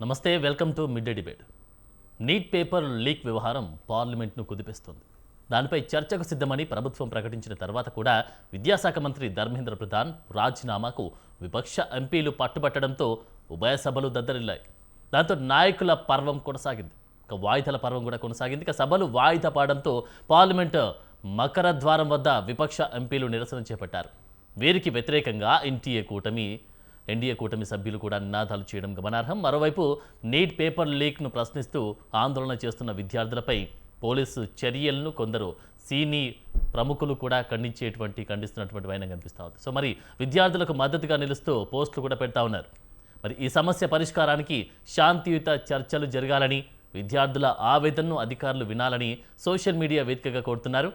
నమస్తే, welcome to mid day debate. Neat paper leak వ్యవహారం పార్లమెంట్ను కుదిపేస్తోంది. దానిపై చర్చకు సిద్ధమని ప్రభుత్వం ప్రకటించిన తర్వాత కూడా విద్యాశాఖ మంత్రి ధర్మేంద్ర ప్రధాన్ రాజీనామాకు విపక్ష ఎంపీలు పట్టుబట్టడంతో ఉభయ సభలు దద్దరిల్లాయి. దాంతో నాయకుల పర్వం కొనసాగింది. ఇక వాయిదాల పర్వం కూడా కొనసాగింది. ఇక సభలు వాయిదా పడడంతో పార్లమెంట్ మకర ద్వారం వద్ద విపక్ష ఎంపీలు నిరసన చేపట్టారు. వీరికి వ్యతిరేకంగా ఎన్డీఏ కూటమి సభ్యులు కూడా నినాదాలు చేయడం గమనార్హం. మరోవైపు నీట్ పేపర్ లీక్ను ప్రశ్నిస్తూ ఆందోళన చేస్తున్న విద్యార్థులపై పోలీసు చర్యలను కొందరు సీనీ ప్రముఖులు కూడా ఖండిస్తున్నటువంటి వైనం కనిపిస్తూ ఉంది. సో మరి విద్యార్థులకు మద్దతుగా నిలుస్తూ పోస్టులు కూడా పెడతా ఉన్నారు. మరి ఈ సమస్య పరిష్కారానికి శాంతియుత చర్చలు జరగాలని, విద్యార్థుల ఆవేదనను అధికారులు వినాలని సోషల్ మీడియా వేదికగా కోరుతున్నారు.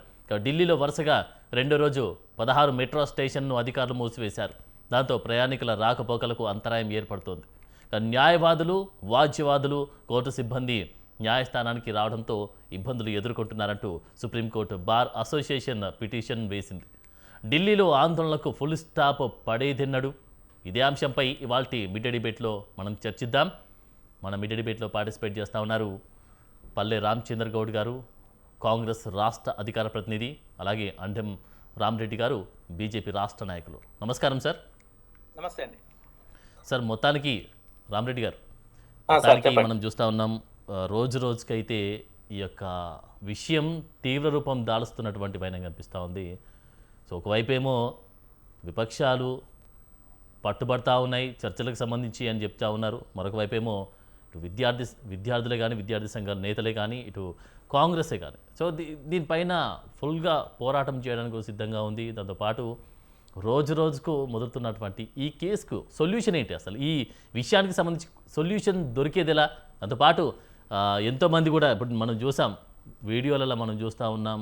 ఢిల్లీలో వరుసగా రెండో రోజు 16 మెట్రో స్టేషన్ను అధికారులు మూసివేశారు. దాంతో ప్రయాణికుల రాకపోకలకు అంతరాయం ఏర్పడుతోంది. న్యాయవాదులు, వాద్యవాదులు, కోర్టు సిబ్బంది న్యాయస్థానానికి రావడంతో ఇబ్బందులు ఎదుర్కొంటున్నారంటూ సుప్రీంకోర్టు బార్ అసోసియేషన్ పిటిషన్ వేసింది. ఢిల్లీలో ఆందోళనలకు ఫుల్ స్టాప్ పడేదెన్నడు? ఇదే అంశంపై ఇవాల్టి మిడ్ డే డిబేట్లో మనం చర్చిద్దాం. మన మిడ్ డే డిబేట్లో పార్టిసిపేట్ చేస్తూ ఉన్నారు పల్లె రామచంద్ర గౌడ్ గారు, కాంగ్రెస్ రాష్ట్ర అధికార ప్రతినిధి, అలాగే అండెం రామరెడ్డి గారు, బీజేపీ రాష్ట్ర నాయకులు. నమస్కారం సార్. నమస్తే అండి సార్. మొత్తానికి రామరెడ్డి గారు, మనం చూస్తూ ఉన్నాం రోజు రోజుకైతే ఈ యొక్క విషయం తీవ్ర రూపం దాలుస్తున్నటువంటి వైనం కనిపిస్తూ ఉంది. సో ఒకవైపేమో విపక్షాలు పట్టుబడతా ఉన్నాయి చర్చలకు సంబంధించి అని చెప్తా ఉన్నారు. మరొక వైపేమో ఇటు విద్యార్థులే కానీ, విద్యార్థి సంఘాల నేతలే కానీ, ఇటు కాంగ్రెసే కానీ సో దీనిపైన ఫుల్గా పోరాటం చేయడానికి సిద్ధంగా ఉంది. దాంతోపాటు రోజు రోజుకు మొదలుతున్నటువంటి ఈ కేసుకు సొల్యూషన్ ఏంటి? అసలు ఈ విషయానికి సంబంధించి సొల్యూషన్ దొరికేది ఎలా? దాంతోపాటు ఎంతోమంది కూడా ఇప్పుడు మనం చూసాం, వీడియోలలో మనం చూస్తూ ఉన్నాం,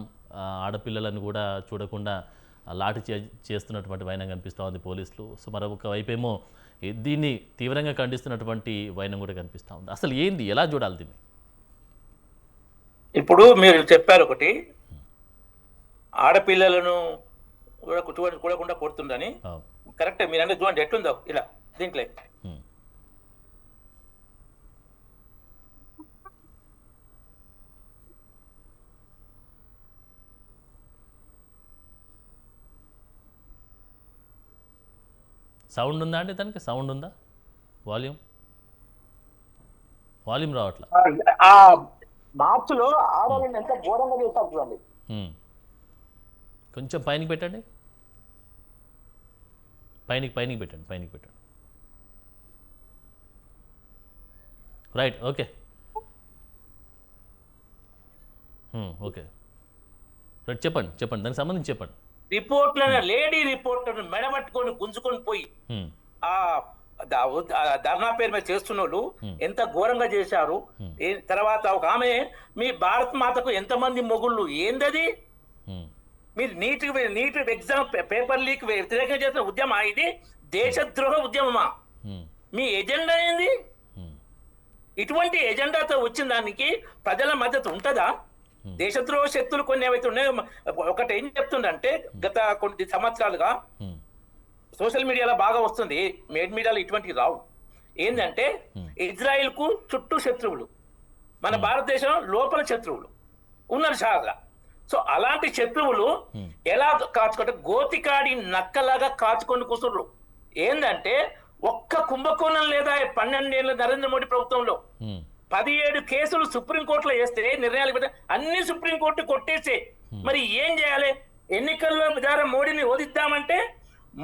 ఆడపిల్లలను కూడా చూడకుండా లాఠీ చేస్తున్నటువంటి వైనం కనిపిస్తూ ఉంది పోలీసులు. సో మరొక వైపేమో దీన్ని తీవ్రంగా ఖండిస్తున్నటువంటి వైనం కూడా కనిపిస్తూ ఉంది. అసలు ఏంది, ఎలా చూడాలి దీన్ని? ఇప్పుడు మీరు చెప్పారు ఒకటి, ఆడపిల్లలను చూడకుండా కొడుతుందని. కరెక్టే, మీరు అంటే చూడండి ఎట్లుందో ఇలా దీంట్లో. సౌండ్ ఉందా అండి? దానికి సౌండ్ ఉందా? వాల్యూమ్ రావట్లా. మార్చిలో ఆడవాళ్ళని ఎంత ఘోరంగా చేస్తారు చూడండి. కొంచెం పైనకి పెట్టండి, పైనకి పెట్టండి. రైట్, ఓకే ఓకే రైట్, చెప్పండి దానికి సంబంధించి చెప్పండి. రిపోర్ట్లను లేడీ రిపోర్ట్లను మెడబట్టుకొని గుంజుకొని పోయి ఆ ధర్నా పేరు మీద చేస్తున్న వాళ్ళు ఎంత ఘోరంగా చేశారు. తర్వాత ఒక ఆమె, మీ భారత్ మాతకు ఎంతమంది మొగుళ్ళు, ఏందది? మీరు నీట్ ఎగ్జామ్ పేపర్ లీక్ వ్యతిరేకంగా చేసిన ఉద్యమా ఇది? దేశద్రోహ ఉద్యమమా? మీ ఎజెండా ఏంది? ఇటువంటి ఎజెండాతో వచ్చిన దానికి ప్రజల మద్దతు ఉంటుందా? దేశద్రోహ శక్తులు కొన్ని ఏవైతే ఉన్నాయో, ఒకటి ఏం చెప్తుందంటే, గత కొన్ని సంవత్సరాలుగా సోషల్ మీడియాలో బాగా వస్తుంది, మెయిన్ మీడియాలో ఇటువంటివి రావు. ఏంటంటే ఇజ్రాయిల్ కు చుట్టూ శత్రువులు, మన భారతదేశం లోపల శత్రువులు ఉన్నారు చాలా. సో అలాంటి శత్రువులు ఎలా కాచుకుంటే గోతికాడి నక్కలాగా కాచుకొని కూర్చున్నారు. ఏంటంటే ఒక్క కుంభకోణం లేదా 12 ఏళ్ళ నరేంద్ర మోడీ ప్రభుత్వంలో 17 కేసులు సుప్రీంకోర్టులో వేస్తే నిర్ణయాలు అన్ని సుప్రీంకోర్టు కొట్టేసే. మరి ఏం చేయాలి? ఎన్నికల్లో ద్వారా మోడీని ఓదిద్దామంటే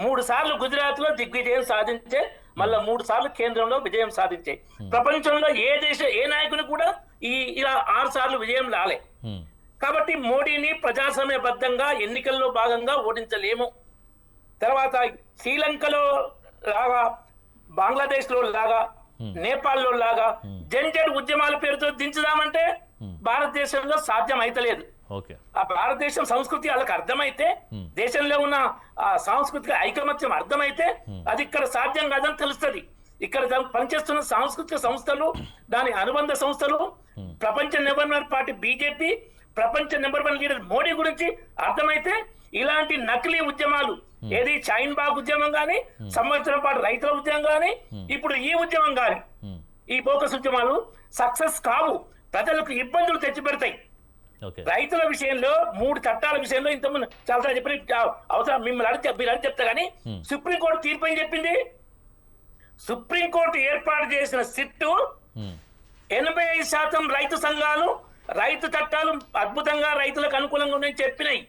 3 సార్లు గుజరాత్ లో దిగ్విజయం సాధించే, మళ్ళా 3 సార్లు కేంద్రంలో విజయం సాధించే. ప్రపంచంలో ఏ నాయకుని కూడా ఇలా 6 సార్లు విజయం రాలే. కాబట్టి మోడీని ప్రజాస్వామ్యబద్ధంగా ఎన్నికల్లో భాగంగా ఓడించలేము. తర్వాత శ్రీలంకలో లాగా, బంగ్లాదేశ్ లో లాగా, నేపాల్ లో లాగా జంజడ్ ఉద్యమాల పేరుతో దించుదామంటే భారతదేశంలో సాధ్యం అయితలేదు. ఆ భారతదేశం సంస్కృతి వాళ్ళకి అర్థమైతే, దేశంలో ఉన్న సాంస్కృతిక ఐకమత్యం అర్థమైతే అది ఇక్కడ సాధ్యం కాదని తెలుస్తుంది. ఇక్కడ పనిచేస్తున్న సాంస్కృతిక సంస్థలు, దాని అనుబంధ సంస్థలు, ప్రపంచ నెంబర్ 1 పార్టీ బీజేపీ, ప్రపంచ నెంబర్ 1 లీడర్ మోడీ గురించి అర్థమైతే ఇలాంటి నకిలీ ఉద్యమాలు, ఏది షాహీన్ బాగ్ ఉద్యమం కానీ, సంవత్సరం పాటు రైతుల ఉద్యమం కానీ, ఇప్పుడు ఈ ఉద్యమం కానీ, ఈ బోకస్ ఉద్యమాలు సక్సెస్ కావు, ప్రజలకు ఇబ్బందులు తెచ్చిపెడతాయి. ఓకే రైతుల విషయంలో 3 చట్టాల విషయంలో ఇంతకుముందు చాలా చెప్పి అవసరం మిమ్మల్ని మీరు అని చెప్తా కానీ సుప్రీంకోర్టు తీర్పు ఏం చెప్పింది? సుప్రీంకోర్టు ఏర్పాటు చేసిన సిట్టు 85% రైతు సంఘాలు రైతు చట్టాలు అద్భుతంగా రైతులకు అనుకూలంగా ఉన్నాయని చెప్పినాయి.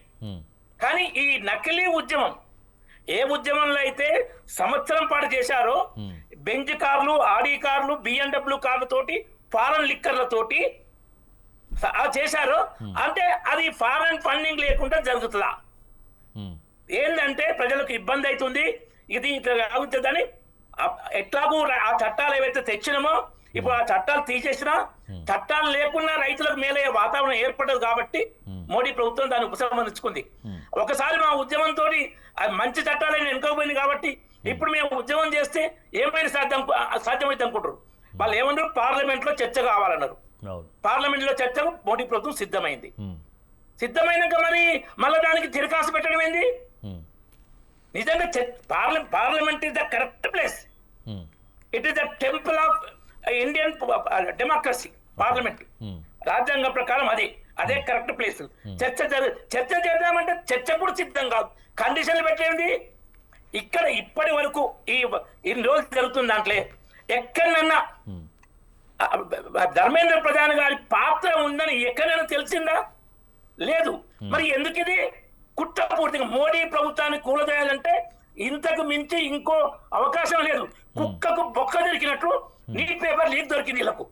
కానీ ఈ నకిలీ ఉద్యమం, ఏ ఉద్యమంలో అయితే సంవత్సరం పాటు చేశారో బెంజ్ కార్లు, ఆడి కార్లు, BMW కార్లతోటి, ఫారెన్ లిక్కర్లతోటి చేశారు అంటే అది ఫారెన్ ఫండింగ్ లేకుండా జరుగుతుందా? ఏంటంటే ప్రజలకు ఇబ్బంది అవుతుంది, ఇది ఇట్లా అవుతుందని ఎట్లాగూ ఆ చట్టాలు ఏవైతే తెచ్చినామో ఇప్పుడు ఆ చట్టాలు తీసేసినా చట్టాలు లేకుండా రైతులకు మేలయ్యే వాతావరణం ఏర్పడదు కాబట్టి మోడీ ప్రభుత్వం దాన్ని ఉపసంహరించుకుంది. ఒకసారి మా ఉద్యమంతో మంచి చట్టాలైన వెనుకపోయింది కాబట్టి ఇప్పుడు మేము ఉద్యమం చేస్తే ఏమైనా సాధ్యమైతే అనుకుంటారు. వాళ్ళు ఏమన్నారు? పార్లమెంట్ లో చర్చ కావాలన్నారు. పార్లమెంట్ లో చర్చకు మోడీ ప్రభుత్వం సిద్ధమైంది. సిద్ధమైనాక మరి మళ్ళీ దానికి తిరకాసు పెట్టడం ఏంది? నిజంగా parliament is the correct place. It is the temple of Indian democracy. Parliament రాజ్యాంగం ప్రకారం అదే కరెక్ట్ ప్లేస్. చర్చ చేద్దామంటే చర్చ కూడా సిద్ధం కాదు. కండిషన్లు పెట్టేది ఇక్కడ ఇప్పటి వరకు ఇన్ని రోజులు జరుగుతుంది దాంట్లో ఎక్కడన్నా ధర్మేంద్ర ప్రధాన్ గారి పాత్ర ఉందని ఎక్కడైనా తెలిసిందా? లేదు. మరి ఎందుకు ఇది కుట్రపూర్తిగా మోడీ ప్రభుత్వాన్ని కూలదోయాలంటే ఇంతకు మించి ఇంకో అవకాశం లేదు. కుక్కకు బొక్క దొరికినట్లు నీట్ పేపర్ లీక్ దొరికింది వీళ్ళకు.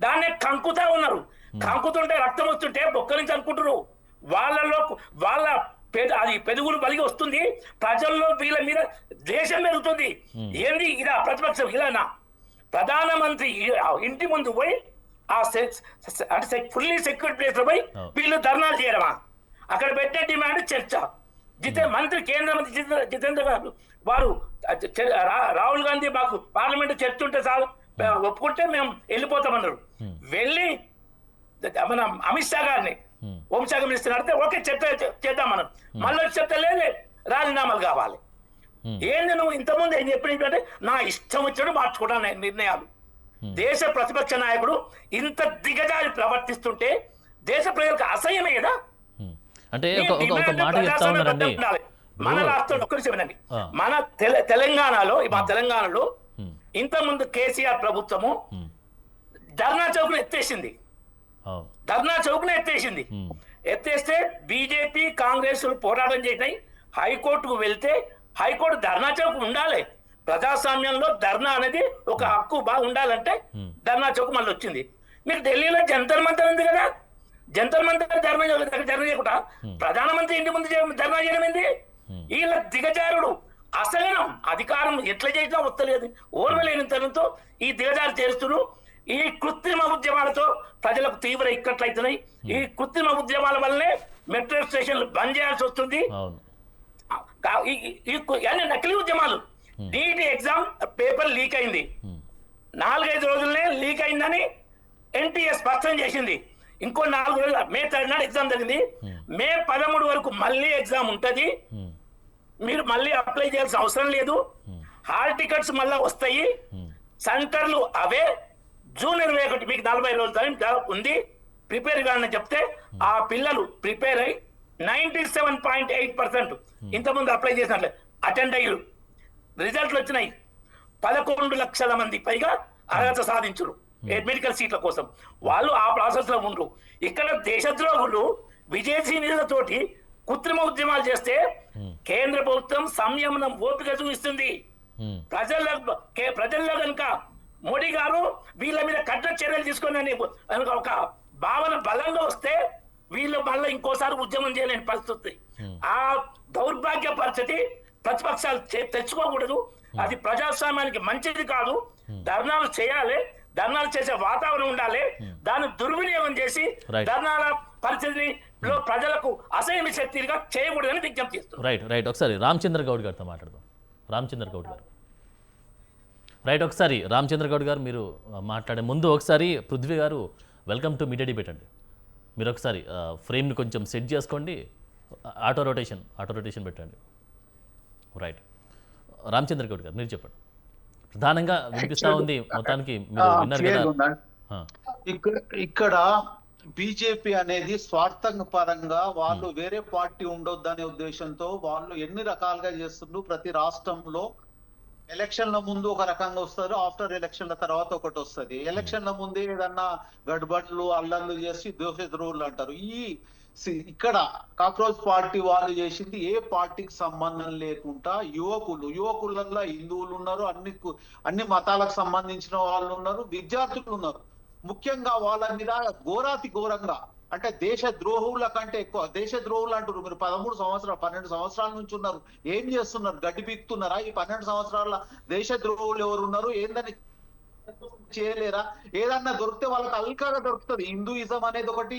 దాన్నే కంకుతా ఉన్నారు. కంకుతుంటే రక్తం వస్తుంటే బొక్క నుంచి అనుకుంటారు. వాళ్ళ అది పెరుగులు బలిగి వస్తుంది. ప్రజల్లో వీళ్ళ మీద దేశం పెరుగుతుంది. ఏంది ఇదా ప్రతిపక్షం? ఇలానా? ప్రధానమంత్రి ఇంటి ముందు పోయి అంటే ఫుల్లీ సెక్యూరిటీ ప్లేస్ లో పోయి వీళ్ళు ధర్నాలు చేయడమా? అక్కడ పెట్టే డిమాండ్ చర్చ. మంత్రి కేంద్ర మంత్రి జితేంద్ర గారు వారు రాహుల్ గాంధీ మాకు పార్లమెంట్ చర్చ ఉంటే చాలు ఒప్పుకుంటే మేము వెళ్ళిపోతామన్నారు. వెళ్ళి మన అమిత్ షా గారిని హోంశాఖ మినిస్టర్ అడితే ఓకే చర్చ చేద్దామన్నారు. మళ్ళీ చర్చ లేదు, రాజీనామాలు కావాలి. ఏంది నువ్వు ఇంతకుముందు ఏం చెప్పినట్టు నా ఇష్టం వచ్చినట్టు మార్చుకోవడానికి నిర్ణయాలు. దేశ ప్రతిపక్ష నాయకుడు ఇంత దిగజారి ప్రవర్తిస్తుంటే దేశ ప్రజలకు అసహ్యమే కదా. అంటే ఒక మాట చెప్తా ఉన్నారండి. మన రాష్ట్రంలో ఒక్కరి చెప్పండి, మన తెలంగాణలో ఇంత ముందు కేసీఆర్ ప్రభుత్వము ధర్నా చౌక్ను ఎత్తేస్తే బీజేపీ కాంగ్రెస్ పోరాటం చేసినాయి. హైకోర్టుకు వెళ్తే హైకోర్టు ధర్నా చౌక్ ఉండాలి. ప్రజాస్వామ్యంలో ధర్నా అనేది ఒక హక్కు బాగా ఉండాలంటే ధర్నా చౌక్ మళ్ళీ వచ్చింది. మీరు ఢిల్లీలో జంతర్ మంతర్ ఉంది కదా, జంతర్ మంతర్ ధర్నా చేయకుండా ప్రధానమంత్రి ఇంటి ముందు ధర్నా చేయడం ఏంది? వీళ్ళ దిగజారుడు అసహనం అధికారం ఎట్లా చేసినా వస్తలేదు. ఓర్వలేని తనంతో ఈ దిగజారు చేస్తున్నారు. ఈ కృత్రిమ ఉద్యమాలతో ప్రజలకు తీవ్ర ఇక్కట్లయితున్నాయి. ఈ కృత్రిమ ఉద్యమాల వల్లనే మెట్రో స్టేషన్లు బంద్ చేయాల్సి వస్తుంది. నకిలీ ఉద్యమాలు. నీట్ ఎగ్జామ్ పేపర్ లీక్ అయింది, 4-5 రోజులనే లీక్ అయిందని NTA స్పష్టం చేసింది. ఇంకో 4 రోజులు మే 3 నాడు ఎగ్జామ్ జరిగింది. మే 13 వరకు మళ్ళీ ఎగ్జామ్ ఉంటది. మీరు మళ్ళీ అప్లై చేయాల్సిన అవసరం లేదు. హాల్ టికెట్స్ మళ్ళీ వస్తాయి. సెంటర్లు అవే. జూన్ 21 మీకు 40 రోజుల టైం ఉంది, ప్రిపేర్ కావాలని చెప్తే ఆ పిల్లలు ప్రిపేర్ అయ్యి 97.8% ఇంతకుముందు అప్లై చేసినట్లే అటెండ్ అయ్యారు. రిజల్ట్లు వచ్చినాయి. 11 లక్షల మంది పైగా అర్హత సాధించరు మెడికల్ సీట్ల కోసం. వాళ్ళు ఆ ప్రాసెస్ లో ఉండరు. ఇక్కడ దేశద్రోహులు విదేశీ నిధులతోటి కృత్రిమ ఉద్యమాలు చేస్తే కేంద్ర ప్రభుత్వం సంయమనం ఓపిక చూపిస్తుంది. ప్రజల్లో కనుక మోడీ గారు వీళ్ళ మీద కఠిన చర్యలు తీసుకొని ఒక భావన బలంగా వస్తే వీళ్ళు మళ్ళీ ఇంకోసారి ఉద్యమం చేయలేని పరిస్థితి. ఆ దౌర్భాగ్య పరిస్థితి ప్రతిపక్షాలు తెచ్చుకోకూడదు. అది ప్రజాస్వామ్యానికి మంచిది కాదు. ధర్నాలు చేయాలి, ధర్నాలు చేసే వాతావరణం ఉండాలి. దాన్ని దుర్వినియోగం చేసి ధర్నాల పరిస్థితిలో ప్రజలకు అసహ్య శక్తిగా చేయకూడదని విజ్ఞప్తి చేస్తున్నారు. రైట్ ఒకసారి రామచంద్ర గౌడ్ గారితో మాట్లాడదాం. రామచంద్ర గౌడ్ గారు ఒకసారి రామచంద్ర గౌడ్ గారు మీరు మాట్లాడే ముందు ఒకసారి పృథ్వీ గారు వెల్కమ్ టు మీడియా డిబేట్ అండి. మీరు ఒకసారి ఫ్రేమ్ని కొంచెం సెట్ చేసుకోండి. ఆటో రొటేషన్ పెట్టండి. రైట్ రామచంద్ర గౌడ్ గారు మీరు చెప్పండి. ప్రధానంగా వినిపిస్తా ఉంది. మొత్తానికి మీరు విన్నారు కదా. క్లియర్గా ఉందా? ఆ, ఇక్కడ బీజేపీ అనేది స్వార్థ పరంగా వాళ్ళు వేరే పార్టీ ఉండొద్దనే ఉద్దేశంతో వాళ్ళు ఎన్ని రకాలుగా చేస్తుండ్రు. ప్రతి రాష్ట్రంలో ఎలక్షన్ల ముందు ఒక రకంగా వస్తారు, ఆఫ్టర్ ఎలక్షన్ల తర్వాత ఒకటి వస్తుంది. ఎలక్షన్ల ముందే ఏదన్నా గడ్బడ్లు అల్లర్లు చేసి దోషద్రోహులు అంటారు. ఇక్కడ కాక్రోచ్ పార్టీ వాళ్ళు చేసింది ఏ పార్టీకి సంబంధం లేకుండా యువకులలో హిందువులు ఉన్నారు, అన్ని మతాలకు సంబంధించిన వాళ్ళు ఉన్నారు, విద్యార్థులు ఉన్నారు. ముఖ్యంగా వాళ్ళ మీద ఘోరంగా అంటే దేశ ద్రోహుల కంటే ఎక్కువ దేశ ద్రోహులు అంటారు. మీరు 12 సంవత్సరాల నుంచి ఉన్నారు, ఏం చేస్తున్నారు? గడ్డి పీకుతున్నారా? ఈ 12 సంవత్సరాల దేశ ద్రోహులు ఎవరు ఉన్నారు? ఏందని చేయలేరా? ఏదన్నా దొరికితే వాళ్ళకి అల్కాగా దొరుకుతుంది. హిందూయిజం అనేది ఒకటి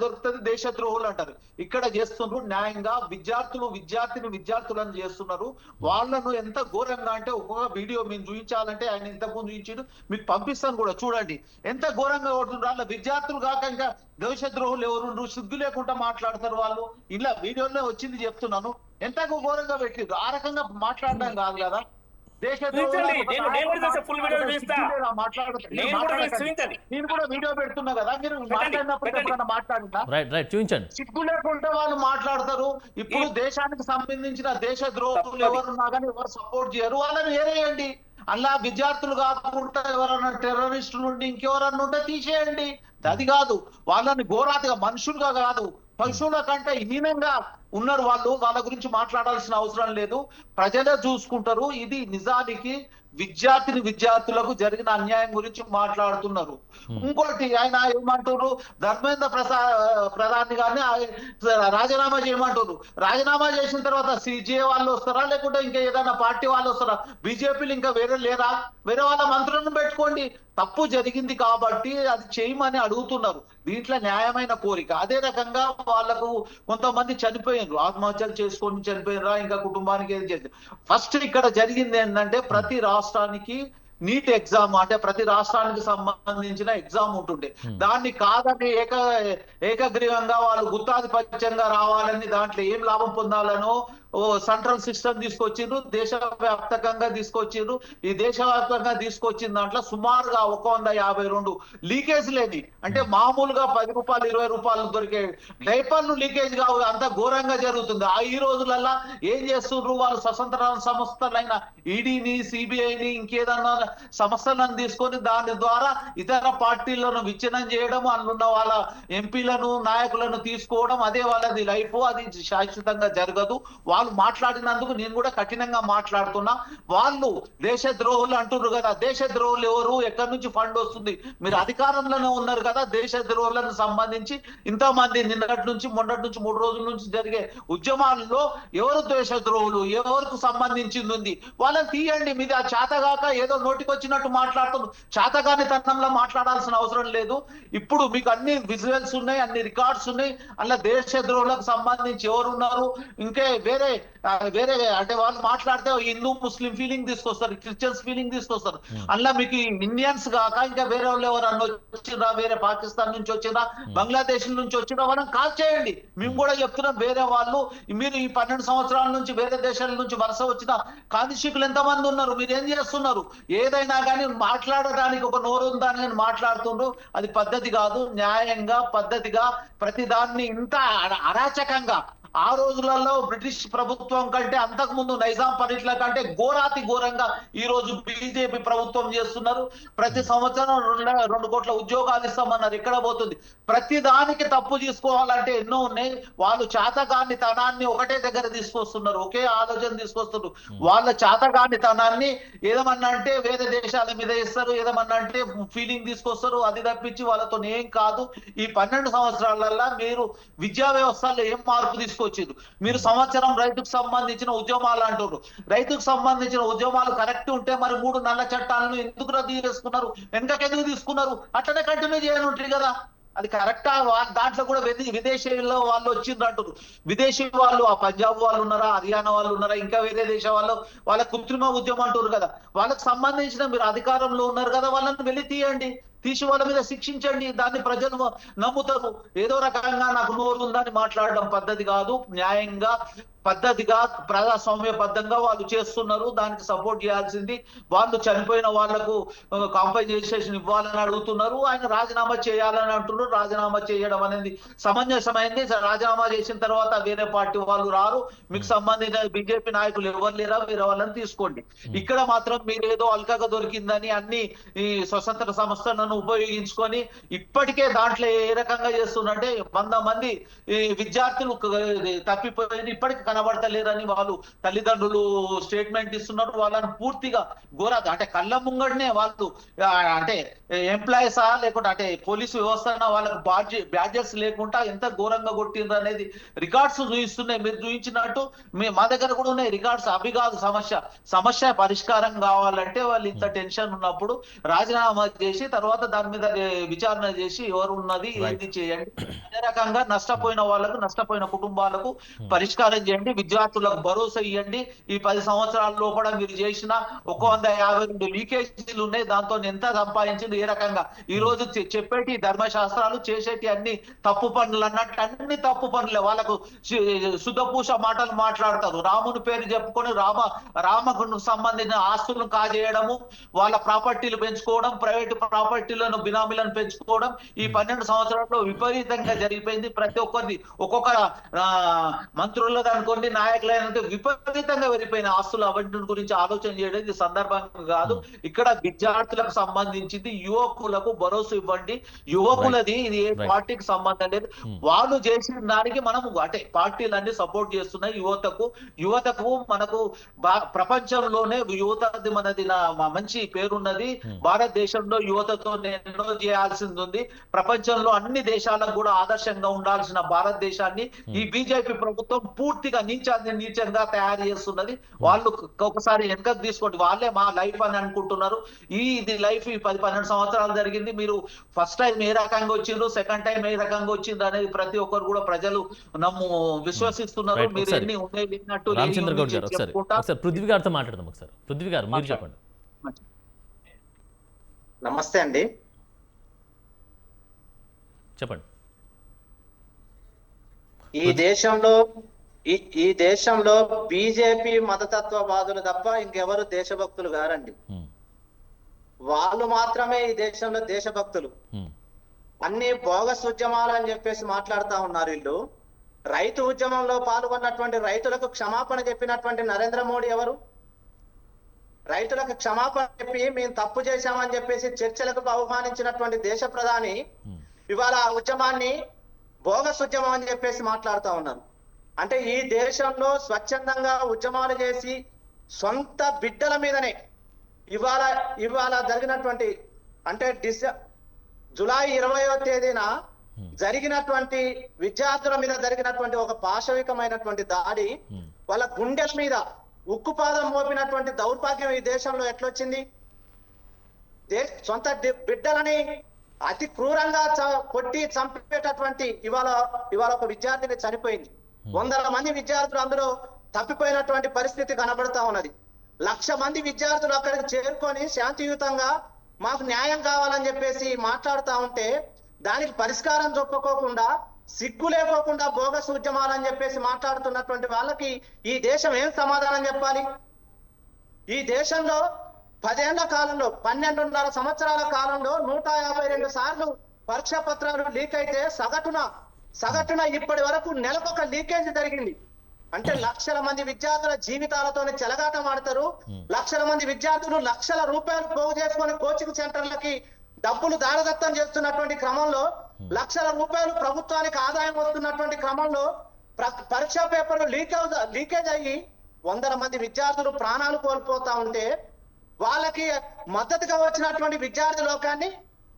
దొరుకుతుంది, దేశ ద్రోహులు అంటారు. ఇక్కడ చేస్తున్నారు న్యాయంగా విద్యార్థులను చేస్తున్నారు. వాళ్ళను ఎంత ఘోరంగా అంటే ఒక్కొక్క వీడియో మేము చూపించాలంటే ఆయన ఇంతకుముందు చూపించాడు, మీకు పంపిస్తాను కూడా చూడండి. ఎంత ఘోరంగా కొడుతున్నారు. వాళ్ళ విద్యార్థులు కాక ఇంకా దేశ ద్రోహులు ఎవరు? సిగ్గు లేకుండా మాట్లాడతారు వాళ్ళు. ఇలా వీడియోలో వచ్చింది చెప్తున్నాను. ఎంత ఘోరంగా పెట్టిరు. ఆ రకంగా మాట్లాడడం కాదు కదా. నేను కూడా వీడియో పెడుతున్నా కదా, మీరు మాట్లాడినప్పుడు ఎప్పుడన్నా మాట్లాడినా చూపించండి. సిగ్గు లేకుండా వాళ్ళు మాట్లాడతారు. ఇప్పుడు దేశానికి సంబంధించిన దేశ ద్రోహులు ఎవరున్నా కానీ ఎవరు సపోర్ట్ చేయరు. వాళ్ళని ఏరేయండి. అలా విద్యార్థులు కాకుండా ఎవరన్నా టెర్రరిస్టులు ఉండి ఇంకెవరన్నా ఉంటే తీసేయండి. అది కాదు, వాళ్ళని ఘోరాతిగా మనుషులుగా కాదు పశువుల కంటే హీనంగా ఉన్నారు వాళ్ళు. వాళ్ళ గురించి మాట్లాడాల్సిన అవసరం లేదు, ప్రజలే చూసుకుంటారు. ఇది నిజానికి విద్యార్థులకు జరిగిన అన్యాయం గురించి మాట్లాడుతున్నారు. ఇంకోటి ఆయన ఏమంటారు, ధర్మేంద్ర ప్రధాని గారిని రాజీనామా చేయమంటారు. రాజీనామా చేసిన తర్వాత సిజే వాళ్ళు వస్తారా, లేకుంటే ఇంకా ఏదైనా పార్టీ వాళ్ళు వస్తారా? బీజేపీలు ఇంకా వేరే లేరా? వేరే వాళ్ళ మంత్రులను పెట్టుకోండి. తప్పు జరిగింది కాబట్టి అది చేయమని అడుగుతున్నారు. దీంట్లో న్యాయమైన కోరిక. అదే రకంగా వాళ్లకు కొంతమంది చనిపోయినారు, ఆత్మహత్యలు చేసుకొని చనిపోయినరా, ఇంకా కుటుంబానికి ఏం చేసి. ఫస్ట్ ఇక్కడ జరిగింది ఏంటంటే ప్రతి రాష్ట్రానికి నీట్ ఎగ్జామ్ అంటే ప్రతి రాష్ట్రానికి సంబంధించిన ఎగ్జామ్ ఉంటుండే. దాన్ని కాదని ఏకగ్రీవంగా వాళ్ళు గుత్తాధిపత్యంగా రావాలని, దాంట్లో ఏం లాభం పొందాలనో సెంట్రల్ సిస్టమ్ తీసుకొచ్చిండ్రు, దేశవ్యాప్తంగా తీసుకొచ్చిండ్రు. ఈ దేశవ్యాప్తంగా తీసుకొచ్చిన దాంట్లో సుమారుగా 152 లీకేజ్ లేని, అంటే మామూలుగా 10 రూపాయలు 20 రూపాయలు దొరికే డైపర్లు లీకేజ్ కావు. అంత ఘోరంగా జరుగుతుంది. ఈ రోజులల్లా ఏం చేస్తుండ్రు వాళ్ళు? స్వతంత్ర సంస్థలైన ఈడీని, సిబిఐని, ఇంకేదన్నా సంస్థలను తీసుకొని దాని ద్వారా ఇతర పార్టీలను విచ్ఛిన్నం చేయడం, అందున్న వాళ్ళ ఎంపీలను నాయకులను తీసుకోవడం, అదే వాళ్ళది లైఫ్. అది శాశ్వతంగా జరగదు. వాళ్ళు మాట్లాడినందుకు నేను కూడా కఠినంగా మాట్లాడుతున్నా. వాళ్ళు దేశ ద్రోహులు అంటున్నారు కదా, దేశ ద్రోహులు ఎవరు? ఎక్కడి నుంచి ఫండ్ వస్తుంది? మీరు అధికారంలోనే ఉన్నారు కదా. దేశ ద్రోహులకు సంబంధించి ఇంతమంది మొన్నటి నుంచి 3 రోజుల నుంచి జరిగే ఉద్యమాల్లో ఎవరు దేశ ద్రోహులు, ఎవరికి సంబంధించింది ఉంది? వాళ్ళని తీయండి. మీది ఆ చేతగాక ఏదో నోటికి వచ్చినట్టు మాట్లాడుతున్నారు. చేతగాని తనంలో మాట్లాడాల్సిన అవసరం లేదు. ఇప్పుడు మీకు అన్ని విజువల్స్ ఉన్నాయి, అన్ని రికార్డ్స్ ఉన్నాయి. అలా దేశ ద్రోహులకు సంబంధించి ఎవరు ఉన్నారు? ఇంకే వేరే అంటే వాళ్ళు మాట్లాడితే హిందూ ముస్లిం ఫీలింగ్ తీసుకొస్తారు, క్రిస్టియన్స్ ఫీలింగ్ తీసుకొస్తారు. అలా మీకు ఇండియన్స్ కాక ఇంకా వేరే వాళ్ళు ఎవరన్నా వచ్చినా, వేరే పాకిస్తాన్ నుంచి వచ్చినా, బంగ్లాదేశ్ నుంచి వచ్చినా వాళ్ళని కాల్ చేయండి. మేము కూడా చెప్తున్నాం, వేరే వాళ్ళు మీరు ఈ 12 సంవత్సరాల నుంచి వేరే దేశాల నుంచి వరుస వచ్చిన కాందిశీకులు ఎంతమంది ఉన్నారు? మీరు ఏం చేస్తున్నారు? ఏదైనా కానీ మాట్లాడడానికి ఒక నోరు ఉందని కానీ మాట్లాడుతుండ్రు. అది పద్ధతి కాదు. న్యాయంగా పద్ధతిగా ప్రతి దాన్ని ఇంత అరాచకంగా ఆ రోజులలో బ్రిటిష్ ప్రభుత్వం కంటే అంతకుముందు నైజాం పరిట్ల కంటే ఘోరంగా ఈ రోజు బీజేపీ ప్రభుత్వం చేస్తున్నారు. ప్రతి సంవత్సరం 2 కోట్ల ఉద్యోగాలు ఇస్తామన్నారు. ఎక్కడ పోతుంది? ప్రతి దానికి తప్పు తీసుకోవాలంటే ఎన్నో ఉన్నాయి. వాళ్ళు చాతగాని తనాన్ని ఒకటే దగ్గర తీసుకొస్తున్నారు, ఒకే ఆలోచన తీసుకొస్తున్నారు. వాళ్ళ చాతగాని తనాన్ని ఏదేమన్నా అంటే వేరే దేశాల మీద ఇస్తారు, ఏదేమన్నా అంటే ఫీలింగ్ తీసుకొస్తారు. అది తప్పించి వాళ్ళతో ఏం కాదు. ఈ 12 సంవత్సరాలలో మీరు విద్యా వ్యవస్థలో ఏం మార్పు తీసుకొచ్చారు? మీరు సంవత్సరం రైతుకు సంబంధించిన ఉద్యమాలు అంటారు. రైతుకు సంబంధించిన ఉద్యమాలు కరెక్ట్ ఉంటే మరి 3 నల్ల చట్టాలను ఎందుకు రద్దు చేసుకున్నారు? ఎందుకు తీసుకున్నారు? అట్లనే కంటిన్యూ చేయని ఉంటుంది కదా. అది కరెక్టా? దాంట్లో కూడా విదేశీయుల్లో వాళ్ళు వచ్చిండ్రు అంటారు. విదేశీ వాళ్ళు ఆ పంజాబ్ వాళ్ళు ఉన్నారా, హర్యానా వాళ్ళు ఉన్నారా, ఇంకా వేరే దేశం వాళ్ళు, వాళ్ళ కృత్రిమ ఉద్యమం అంటారు కదా. వాళ్ళకి సంబంధించిన మీరు అధికారంలో ఉన్నారు కదా, వాళ్ళని వెళ్ళి తీసి వాళ్ళ మీద శిక్షించండి. దాన్ని ప్రజలు నమ్ముతారు. ఏదో రకంగా నాకు నోరు ఉందని మాట్లాడడం పద్ధతి కాదు. న్యాయంగా పద్ధతిగా ప్రజాస్వామ్యబద్ధంగా వాళ్ళు చేస్తున్నారు. దానికి సపోర్ట్ చేయాల్సింది. వాళ్ళు చనిపోయిన వాళ్లకు కాంపెన్సేషన్ ఇవ్వాలని అడుగుతున్నారు. ఆయన రాజీనామా చేయాలని అంటున్నారు. రాజీనామా చేయడం అనేది సమంజసమైంది. రాజీనామా చేసిన తర్వాత వేరే పార్టీ వాళ్ళు రారు. మీకు సంబంధించిన బీజేపీ నాయకులు ఎవరు లేరా, వేరే వాళ్ళని తీసుకోండి. ఇక్కడ మాత్రం మీరు ఏదో అల్కగా దొరికిందని అన్ని ఈ స్వతంత్ర సంస్థలను ఉపయోగించుకొని ఇప్పటికే దాంట్లో ఏ రకంగా చేస్తున్నట్టే 100 మంది ఈ విద్యార్థులు తప్పిపోయి ఇప్పటికి కనబడతలేరని వాళ్ళు తల్లిదండ్రులు స్టేట్మెంట్ ఇస్తున్నారు. వాళ్ళని పూర్తిగా ఘోరంగా అంటే కళ్ళ ముంగడనే వాళ్ళు అంటే ఎంప్లాయీసా లేకుంటే అంటే పోలీసు వ్యవస్థ వాళ్ళకు బ్యాడ్జెస్ లేకుండా ఎంత ఘోరంగా కొట్టిండ్రు అనేది రికార్డ్స్ చూపిస్తున్నాయి. మీరు చూపించినట్టు మా దగ్గర కూడా ఉన్నాయి రికార్డ్స్. అవి కాదు సమస్య పరిష్కారం కావాలంటే వాళ్ళు ఇంత టెన్షన్ ఉన్నప్పుడు రాజీనామా చేసి తర్వాత దాని మీద విచారణ చేసి ఎవరు ఉన్నది ఏంటి చేయండి. అదే రకంగా నష్టపోయిన వాళ్ళకు, నష్టపోయిన కుటుంబాలకు పరిష్కారం చేయండి. విద్యార్థులకు భరోసా ఇవ్వండి. ఈ 10 సంవత్సరాల లోపల మీరు చేసిన 152 లీకేజీలు ఉన్నాయి. దాంతో ఎంత సంపాదించింది, ఏ రకంగా ఈ రోజు చెప్పేటి ధర్మశాస్త్రాలు చేసేటి అన్ని తప్పు పనులు అన్నట్టు అన్ని తప్పు పనులే. వాళ్ళకు శుద్ధపూష మాటలు మాట్లాడతారు. రాముని పేరు చెప్పుకొని రామకు సంబంధించిన ఆస్తులను కాజేయడము, వాళ్ళ ప్రాపర్టీలు పెంచుకోవడం, ప్రైవేట్ ప్రాపర్టీలను బినామీలను పెంచుకోవడం ఈ 12 సంవత్సరాల్లో విపరీతంగా జరిగిపోయింది. ప్రతి ఒక్కరిది ఒక్కొక్క మంత్రులది అనుకోండి, నాయకులైన విపరీతంగా వెళ్ళిపోయిన ఆస్తులు అవన్నీ గురించి ఆలోచన చేయడం ఇది సందర్భంగా కాదు. ఇక్కడ విద్యార్థులకు సంబంధించింది, యువకులకు భరోసా ఇవ్వండి. యువకులది ఇది ఏ పార్టీకి సంబంధం లేదు. వాళ్ళు చేసిన దానికి మనం అంటే పార్టీలన్నీ సపోర్ట్ చేస్తున్నాయి. యువతకు మనకు ప్రపంచంలోనే యువతది మనది మంచి పేరున్నది. భారతదేశంలో యువతతో ఎన్నో చేయాల్సింది ఉంది. ప్రపంచంలో అన్ని దేశాలకు కూడా ఆదర్శంగా ఉండాల్సిన భారతదేశాన్ని ఈ బీజేపీ ప్రభుత్వం పూర్తిగా నీచంగా తయారు చేస్తున్నది. వాళ్ళు ఒకసారి వెనకకు తీసుకోండి. వాళ్ళే మా లైఫ్ అని అనుకుంటున్నారు. ఇది లైఫ్ ఈ 10-12 సంవత్సరాలు జరిగింది. మీరు ఫస్ట్ టైం ఏ రకంగా వచ్చిండ్రు, సెకండ్ టైం ఏ రకంగా వచ్చింది అనేది ప్రతి ఒక్కరు కూడా ప్రజలు విశ్వసిస్తున్నారు. మీరు ఎన్ని ఉన్నాయి విన్నట్టు రామచంద్ర గౌడ్ గారు ఒకసారి పృథ్వీ గారితో మాట్లాడదాం. ఒకసారి పృథ్వీ గారు మీరు చెప్పండి. నమస్తే అండి. చెప్పండి. ఈ దేశంలో బీజేపీ మతతత్వవాదులు తప్ప ఇంకెవరు దేశభక్తులు గారండి. వాళ్ళు మాత్రమే ఈ దేశంలో దేశభక్తులు. అన్ని బోగస్ ఉద్యమాలు అని చెప్పేసి మాట్లాడుతా ఉన్నారు వీళ్ళు. రైతు ఉద్యమంలో పాల్గొన్నటువంటి రైతులకు క్షమాపణ చెప్పినటువంటి నరేంద్ర మోడీ ఎవరు? రైతులకు క్షమాపణ చెప్పి మేము తప్పు చేశామని చెప్పేసి చర్చలకు ఆహ్వానించినటువంటి దేశ ప్రధాని ఇవాళ ఆ ఉద్యమాన్ని బోగస్ ఉద్యమం అని చెప్పేసి మాట్లాడుతా ఉన్నారు. అంటే ఈ దేశంలో స్వచ్ఛందంగా ఉద్యమాలు చేసి సొంత బిడ్డల మీదనే ఇవాళ జరిగినటువంటి అంటే జూలై 20వ తేదీన జరిగినటువంటి విద్యార్థుల మీద జరిగినటువంటి ఒక పాశవికమైనటువంటి దాడి, వాళ్ళ గుండెల మీద ఉక్కుపాదం మోపినటువంటి దౌర్భాగ్యం ఈ దేశంలో ఎట్లొచ్చింది? సొంత బిడ్డలని అతి క్రూరంగా కొట్టి చంపేటటువంటి ఇవాళ ఒక విద్యార్థిని చనిపోయింది. 100 మంది విద్యార్థులు అందులో తప్పిపోయినటువంటి పరిస్థితి కనబడతా ఉన్నది. 1,00,000 మంది విద్యార్థులు అక్కడికి చేరుకొని శాంతియుతంగా మాకు న్యాయం కావాలని చెప్పేసి మాట్లాడుతా ఉంటే దానికి పరిష్కారం చూపుకోకుండా, సిగ్గు లేకోకుండా బోగస్ ఉద్యమాలని చెప్పేసి మాట్లాడుతున్నటువంటి వాళ్ళకి ఈ దేశం ఏం సమాధానం చెప్పాలి? ఈ దేశంలో 10 ఏళ్ల కాలంలో 12.5 సంవత్సరాల కాలంలో 152 సార్లు పరీక్షా పత్రాలు లీక్ అయితే సగటున ఇప్పటి వరకు నెలకొక లీకేజ్ జరిగింది. అంటే 1,00,000 మంది విద్యార్థుల జీవితాలతోనే చెలగాటం ఆడతారు. 1,00,000 మంది విద్యార్థులు లక్షల రూపాయలు పోగు చేసుకొని కోచింగ్ సెంటర్లకి డబ్బులు దారదత్తం చేస్తున్నటువంటి క్రమంలో, 1,00,000 రూపాయలు ప్రభుత్వానికి ఆదాయం వస్తున్నటువంటి క్రమంలో పరీక్షా పేపర్లు లీకేజ్ అయ్యి 100 మంది విద్యార్థులు ప్రాణాలు కోల్పోతా ఉంటే వాళ్ళకి మద్దతుగా వచ్చినటువంటి విద్యార్థి లోకాన్ని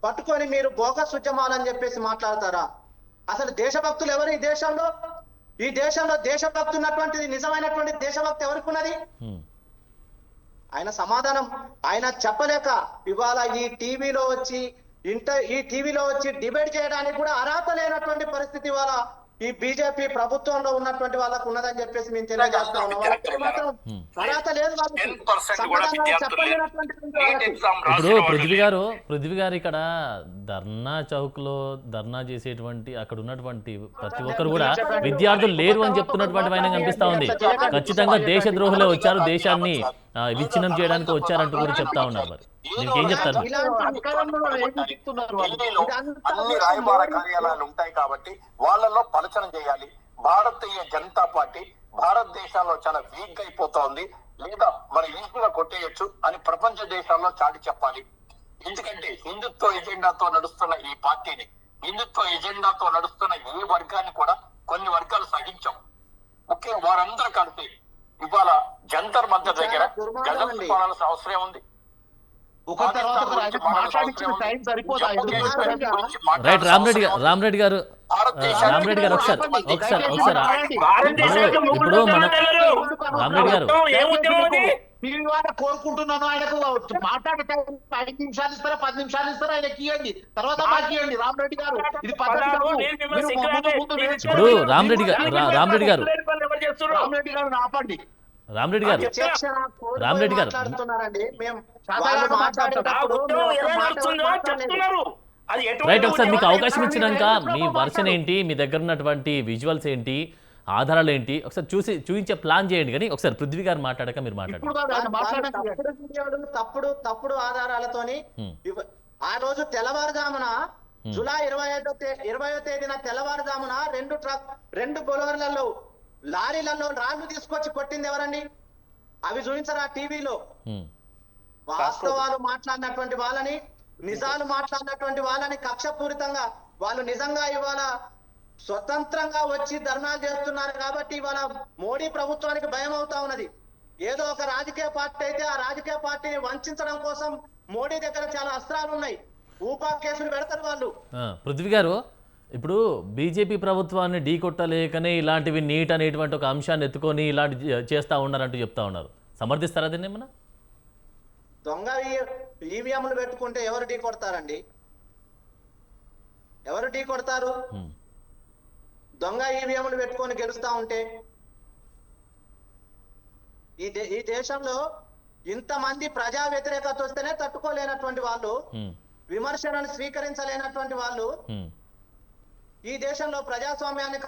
పట్టుకొని మీరు బోగస్ ఉద్యమాలని చెప్పేసి మాట్లాడతారా? అసలు దేశభక్తులు ఎవరు ఈ దేశంలో? ఈ దేశంలో దేశభక్తి ఉన్నటువంటిది, నిజమైనటువంటి దేశభక్తి ఎవరికి ఉన్నది? ఆయన సమాధానం ఆయన చెప్పలేక ఇవాళ ఈ టీవీలో వచ్చి డిబేట్ చేయడానికి కూడా అర్హత లేనటువంటి పరిస్థితి ఇవాళ ఈ బీజేపీ ప్రభుత్వంలో ఉన్నటువంటి వాళ్ళకు ఉన్నదని చెప్పేసి మేము తెలియజేస్తా ఉన్నాం. వాళ్ళకి మాత్రం అర్హత లేదు, వాళ్ళకి 10% కూడా సమాధానాలు విద్యార్థులు లేరు. చెప్పలేనటువంటి నీట్ వాళ్ళకి. ఎగ్జామ్ ఇప్పుడు రాసిన పృథ్వీ గారు ఇక్కడ ధర్నా చౌక్ లో ధర్నా చేసేటువంటి అక్కడ ఉన్నటువంటి ప్రతి ఒక్కరు కూడా విద్యార్థులు లేరు అని చెప్తున్నటువంటి వైనం కనిపిస్తా ఉంది. ఖచ్చితంగా దేశద్రోహులే వచ్చారు, దేశాన్ని విచ్ఛిన్నం చేయడానికి వచ్చారంటూ కూడా చెప్తా ఉన్నారు. మరి దీనికి ఏం చెప్తారు? ఢిల్లీలో అన్ని రాయబార కార్యాలయాలు ఉంటాయి కాబట్టి వాళ్ళలో పలచన చేయాలి. భారతీయ జనతా పార్టీ భారతదేశంలో చాలా వీక్ అయిపోతోంది, లేదా మరి ఈజీగా కొట్టేయొచ్చు అని ప్రపంచ దేశాల్లో చాటి చెప్పాలి. ఎందుకంటే హిందుత్వ ఎజెండాతో నడుస్తున్న ఈ పార్టీని, హిందుత్వ ఎజెండాతో నడుస్తున్న ఏ వర్గాన్ని కూడా కొన్ని వర్గాలు సహించాం. ముఖ్యంగా వారందరూ కలిపి ఇవాళ జంతర్ మంతర్ దగ్గర గజం పడాల్సిన అవసరం ఉంది. ఒక తర్వాత ఒకరు ఆయన మాట్లాడించిన టైం సరిపోదా? రైట్ రామరెడ్డి గారు ఒకసారి ఇప్పుడు మనం రామరెడ్డి గారు కోరుకుంటున్నాను, ఆయనకు మాట్లాడే టైం 5 నిమిషాలు ఇస్తారా 10 నిమిషాలు ఇస్తారా ఆయనకి ఇవ్వండి, తర్వాత మాకు ఇవ్వండి. రామరెడ్డి గారు ఇది పద్ధతి కాదు. ఇప్పుడు రామరెడ్డి గారు ఆపండి. రామరెడ్డి గారు మాట్లాడుతున్నారండి. మేము రైట్, ఒకసారి మీకు అవకాశం ఇచ్చినాక మీ వర్షన్ ఏంటి, మీ దగ్గర ఉన్నటువంటి విజువల్స్ ఏంటి, ఆధారాలు ఏంటి ఒకసారి చూపించే ప్లాన్ చేయండి. కానీ ఒకసారి పృథ్వీ గారు మాట్లాడాక మీరు మాట్లాడండి. తప్పుడు ఆధారాలతోని ఆ రోజు తెల్లవారుజామున జూలై 20వ తేదీన తెల్లవారుజామున 2 బొలవర్లలో లారీలలో రాళ్లు తీసుకొచ్చి కొట్టింది ఎవరండి? అవి చూపించరా టీవీలో? వాస్తవాలు మాట్లాడినటువంటి వాళ్ళని, నిజాలు మాట్లాడినటువంటి వాళ్ళని కక్షపూరితంగా వాళ్ళు నిజంగా ఇవాళ స్వతంత్రంగా వచ్చి ధర్నాలు చేస్తున్నారు కాబట్టి ఇవాళ మోడీ ప్రభుత్వానికి భయం అవుతా ఉన్నది. ఏదో ఒక రాజకీయ పార్టీ అయితే ఆ రాజకీయ పార్టీని వంచడం కోసం మోడీ దగ్గర చాలా అస్త్రాలు ఉన్నాయి, ఊపా కేసులు పెడతారు వాళ్ళు. పృథ్వీ గారు, ఇప్పుడు బీజేపీ ప్రభుత్వాన్ని ఢీకొట్టలేకనే ఇలాంటివి నీట్ అనేటువంటి ఒక అంశాన్ని ఎత్తుకొని ఇలాంటి చేస్తా ఉన్నారంటూ చెప్తా ఉన్నారు. సమర్థిస్తారా దీన్ని ఏమన్నా? దొంగ ఈవీఎంలు పెట్టుకుంటే ఎవరు ఢీ కొడతారండి? ఎవరు ఢీ కొడతారు? దొంగ ఈవీఎంలు పెట్టుకొని గెలుస్తా ఉంటే ఈ దేశంలో ఇంతమంది ప్రజా వ్యతిరేకత వస్తేనే తట్టుకోలేనటువంటి వాళ్ళు, విమర్శలను స్వీకరించలేనటువంటి వాళ్ళు ఈ దేశంలో ప్రజాస్వామ్యాన్ని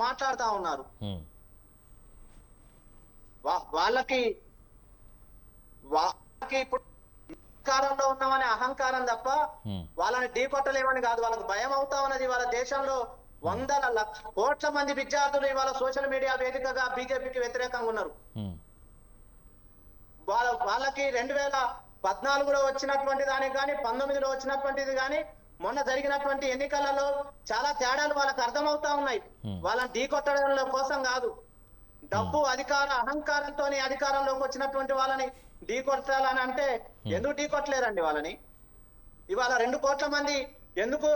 మాట్లాడుతా ఉన్నారు. వాళ్ళకి ఇప్పుడు అధికారంలో ఉన్నామనే అహంకారం తప్ప వాళ్ళని ఢీకొట్టలేమని కాదు, వాళ్ళకి భయం అవుతా ఉన్నది. వాళ్ళ దేశంలో 100 కోట్ల మంది విద్యార్థులు ఇవాళ సోషల్ మీడియా వేదికగా బీజేపీకి వ్యతిరేకంగా ఉన్నారు. వాళ్ళకి 2014లో వచ్చినటువంటి దానికి కానీ 19లో వచ్చినటువంటిది కానీ మొన్న జరిగినటువంటి ఎన్నికలలో చాలా తేడాలు వాళ్ళకి అర్థమవుతా ఉన్నాయి. వాళ్ళని ఢీకొట్టడం కోసం కాదు, డబ్బు అధికార అహంకారంతో అధికారంలోకి వచ్చినటువంటి వాళ్ళని ఢీకొట్టాలని అంటే ఎందుకు ఢీకొట్టలేరండి వాళ్ళని? ఇవాళ 2 కోట్ల మంది ఎందుకు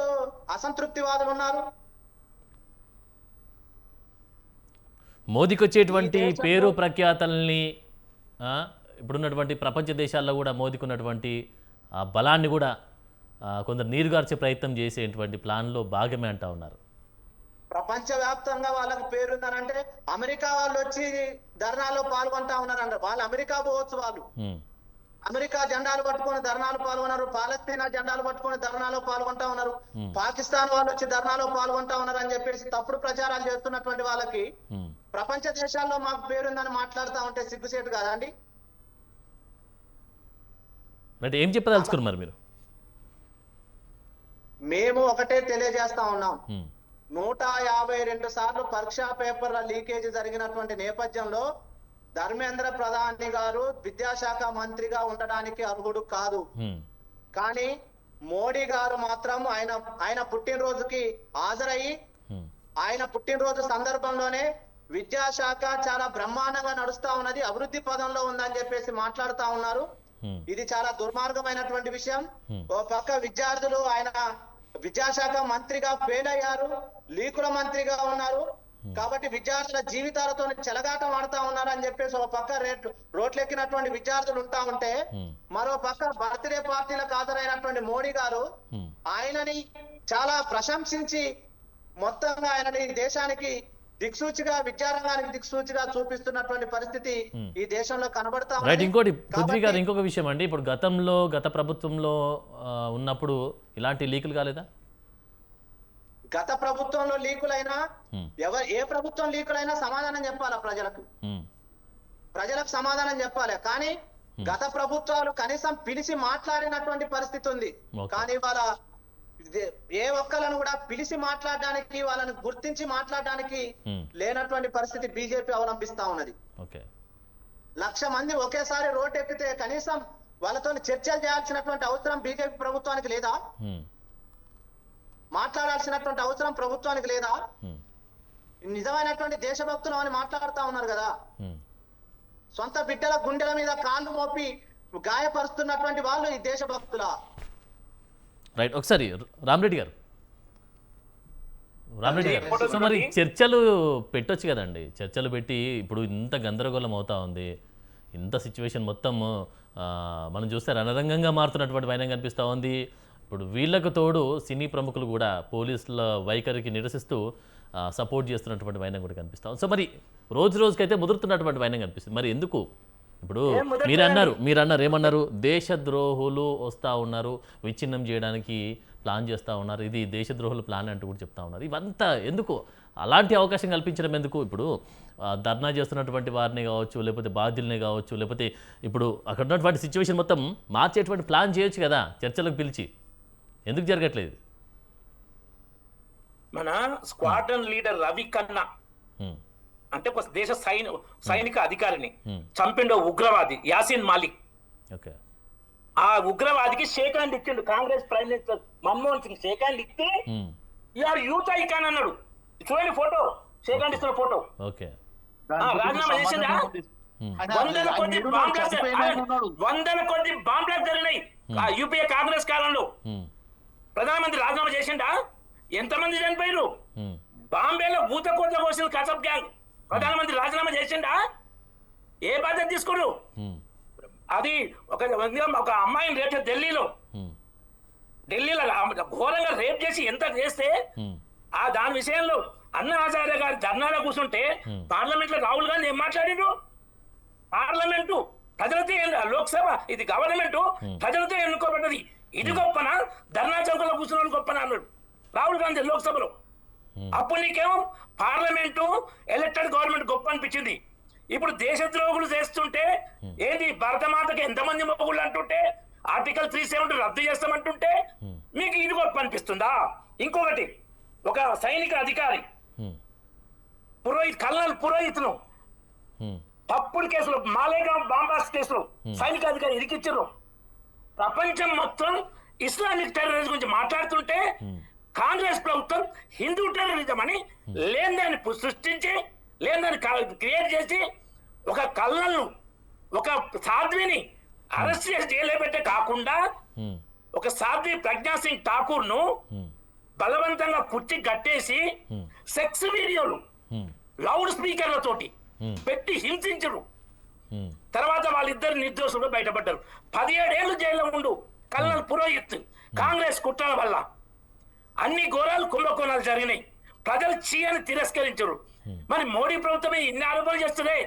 అసంతృప్తివాదులు ఉన్నారు? మోదీకి వచ్చేటువంటి పేరు ప్రఖ్యాతల్ని ఇప్పుడున్నటువంటి ప్రపంచ దేశాల్లో కూడా మోదీకి ఉన్నటువంటి బలాన్ని కూడా కొందరు నీరుగార్చే ప్రయత్నం చేసేటువంటి ప్లాన్లో భాగమే అంటా ఉన్నారు. ప్రపంచవ్యాప్తంగా వాళ్ళకి పేరుందనంటే అమెరికా వాళ్ళు వచ్చి ధర్నాలో పాల్గొంటా ఉన్నారంట. వాళ్ళు అమెరికా పోవచ్చు, వాళ్ళు అమెరికా జెండాలు పట్టుకొని ధర్నాలు పాల్గొన్నారు, పాలస్తీనా జెండాలు పట్టుకొని ధర్నాలో పాల్గొంటా ఉన్నారు, పాకిస్తాన్ వాళ్ళు వచ్చి ధర్నాలో పాల్గొంటా ఉన్నారు అని చెప్పేసి తప్పుడు ప్రచారాలు చేస్తున్నటువంటి వాళ్ళకి ప్రపంచ దేశాల్లో మాకు పేరుందని మాట్లాడుతూ ఉంటే సిగ్గుసేటు కాదా అండి? అంటే ఏం చెప్పదలుచుకున్నారు మరి మీరు? మేము ఒకటే తెలియజేస్తా ఉన్నాం, 152 సార్లు పరీక్షా పేపర్ల లీకేజీ జరిగినటువంటి నేపథ్యంలో ధర్మేంద్ర ప్రధాని గారు విద్యాశాఖ మంత్రిగా ఉండడానికి అర్హుడు కాదు. కానీ మోడీ గారు మాత్రం ఆయన పుట్టినరోజుకి హాజరయ్యి ఆయన పుట్టినరోజు సందర్భంలోనే విద్యాశాఖ చాలా బ్రహ్మాండంగా నడుస్తా ఉన్నది, అభివృద్ధి పదంలో ఉందని చెప్పేసి మాట్లాడుతా ఉన్నారు. ఇది చాలా దుర్మార్గమైనటువంటి విషయం. ఓ పక్క విద్యార్థులు ఆయన విద్యాశాఖ మంత్రిగా ఫెయిల్ అయ్యారు, లీకుల మంత్రిగా ఉన్నారు కాబట్టి విద్యార్థుల జీవితాలతో చెలగాటం ఆడుతా ఉన్నారు అని చెప్పేసి ఒక పక్క రోడ్లెక్కినటువంటి విద్యార్థులు ఉంటా ఉంటే, మరో పక్క బర్త్డే పార్టీలకు హాజరైనటువంటి మోడీ గారు ఆయనని చాలా ప్రశంసించి మొత్తంగా ఆయనని దేశానికి దిక్సూచిగా, విద్యారంగానికి దిక్సూచిగా చూపిస్తున్నటువంటి పరిస్థితి ఈ దేశంలో కనబడతా రైట్. ఉంది. ఇంకోటి పృథ్వీ గారు, కాబట్టి ఇంకొక విషయం అండి, ఇప్పుడు గత ప్రభుత్వంలో ఉన్నప్పుడు ఇలాంటి లీకులు కాలేదా? గత ప్రభుత్వంలో లీకులైనా ఏ ప్రభుత్వం లీకులైనా సమాధానం చెప్పాలా ప్రజలకు సమాధానం చెప్పాలి. కానీ గత ప్రభుత్వాలు కనీసం పిలిచి మాట్లాడినటువంటి పరిస్థితి ఉంది. కానీ వాళ్ళ ఏ ఒక్కలను కూడా పిలిచి మాట్లాడడానికి, వాళ్ళని గుర్తించి మాట్లాడడానికి లేనటువంటి పరిస్థితి బీజేపీ అవలంబిస్తా ఉన్నది. 1,00,000 మంది ఒకేసారి రోడ్డు ఎక్కితే కనీసం వాళ్ళతో చర్చలు చేయాల్సినటువంటి అవసరం బీజేపీ ప్రభుత్వానికి లేదా? మాట్లాడాల్సినటువంటి అవసరం ప్రభుత్వానికి లేదా? నిజమైనటువంటి దేశభక్తులు అని మాట్లాడుతా ఉన్నారు కదా. సొంత బిడ్డల గుండెల మీద కాళ్ళు మోపి గాయపరుస్తున్నటువంటి వాళ్ళు ఈ దేశభక్తులా? రైట్. ఒకసారి రామరెడ్డి గారు, సో మరి చర్చలు పెట్టొచ్చు కదండి. చర్చలు పెట్టి ఇప్పుడు ఇంత గందరగోళం అవుతా ఉంది, ఇంత సిచ్యువేషన్ మొత్తం మనం చూస్తే రణరంగంగా మారుతున్నటువంటి వైనం కనిపిస్తూ ఉంది. ఇప్పుడు వీళ్ళకు తోడు సినీ ప్రముఖులు కూడా పోలీసుల వైఖరికి నిరసిస్తూ సపోర్ట్ చేస్తున్నటువంటి వైనం కూడా కనిపిస్తా ఉంది. సో మరి రోజుకైతే ముదురుతున్నటువంటి వైనం కనిపిస్తుంది. మరి ఎందుకు ఇప్పుడు మీరన్నారు ఏమన్నారు? దేశద్రోహులు వస్తూ ఉన్నారు, విచ్ఛిన్నం చేయడానికి ప్లాన్ చేస్తూ ఉన్నారు, ఇది దేశద్రోహుల ప్లాన్ అంటూ కూడా చెప్తా ఉన్నారు. ఇవంతా ఎందుకు? అలాంటి అవకాశం కల్పించడం ఎందుకు? ఇప్పుడు ధర్నా చేస్తున్నటువంటి వారిని కావచ్చు, లేకపోతే బాధ్యుల్ని కావచ్చు, లేకపోతే ఇప్పుడు అక్కడ ఉన్నటువంటి సిచ్యువేషన్ మొత్తం మార్చేటువంటి ప్లాన్ చేయొచ్చు కదా చర్చలకు పిలిచి. ఎందుకు జరగట్లేదు? మన స్క్వాడ్రన్ లీడర్ రవి కన్నా అంటే ఒక దేశ సైనిక అధికారిని చంపిండో ఉగ్రవాది యాసిన్ మాలిక్. ఆ ఉగ్రవాదికి షేక్ హ్యాండ్ ఇచ్చిండు Congress prime minister Manmohan Singh. Shake hand ఇస్తే యూఆర్ యూత్ ఐకాన్ అన్నాడు. చూడండి ఫోటో, షేక్ హ్యాండ్ ఇస్తున్న ఫోటో. రాజీనామా చేసిందా? వందల కొద్ది బాంబ్ బ్లాస్ట్ జరిగినాయి యూపీఏ కాంగ్రెస్ కాలంలో. ప్రధానమంత్రి రాజీనామా చేసిండా? ఎంతమంది చనిపోయారు? బాంబేలో భూత కోత కోసిన కసబ్ గ్యాంగ్. ప్రధానమంత్రి రాజీనామా చేసిండా? ఏ బాధ్యత తీసుకోరు? అది ఒక అమ్మాయిని రేపు ఢిల్లీలో ఘోరంగా రేప్ చేసి ఎంత చేస్తే దాని విషయంలో అన్నా హజారే గారి ధర్నాలో కూర్చుంటే పార్లమెంట్ లో రాహుల్ గాంధీ ఏం మాట్లాడిండు? పార్లమెంటు ప్రజలతో, లోక్సభ ఇది గవర్నమెంట్ ప్రజలతో ఎన్నుకోబడ్డది, ఇది గొప్పనా? ధర్నా చౌకలో కూర్చున్న గొప్పనా అన్నాడు రాహుల్ గాంధీ లోక్సభలో. అప్పుడు నీకేమో పార్లమెంటు ఎలక్టెడ్ గవర్నమెంట్ గొప్ప అనిపించింది. ఇప్పుడు దేశద్రోహులు చేస్తుంటే ఏంటి? భరతమాతకి ఎంతమంది మొగుళ్ళు అంటుంటే, ఆర్టికల్ 370 రద్దు చేస్తామంటుంటే మీకు ఇది గొప్ప అనిపిస్తుందా? ఇంకొకటి, ఒక సైనిక అధికారి కల్నల్ పురోహిత్ను తప్పుడు కేసులో, మాలేగాం బాంబాస్ కేసులో సైనిక అధికారి ఇరికిచ్చారు. ప్రపంచం మొత్తం ఇస్లామిక్ టెర్రరిజం గురించి మాట్లాడుతుంటే కాంగ్రెస్ ప్రభుత్వం హిందూ టెర్రరిజం అని లేనిదాన్ని సృష్టించి, లేనిదాన్ని క్రియేట్ చేసి ఒక కల్నల్ను, ఒక సాధ్విని అరెస్ట్ చేసి జైలు పెట్టే కాకుండా ఒక సాధ్వి ప్రజ్ఞా సింగ్ ఠాకూర్ ను బలవంతంగా కుర్చీ కట్టేసి సెక్స్ వీడియోలు లౌడ్ స్పీకర్లతోటి పెట్టి హింసించరు. తర్వాత వాళ్ళిద్దరు నిర్దోషులు బయటపడ్డారు. 17 ఏళ్ళు జైల్లో ఉండు కల్నల్ పురోహిత్. కాంగ్రెస్ కుట్రల వల్ల అన్ని ఘోరాలు కుంభకోణాలు జరిగినాయి. ప్రజలు చీయని తిరస్కరించరు. మరి మోడీ ప్రభుత్వమే ఇన్ని ఆరోపణలు చేస్తుందే.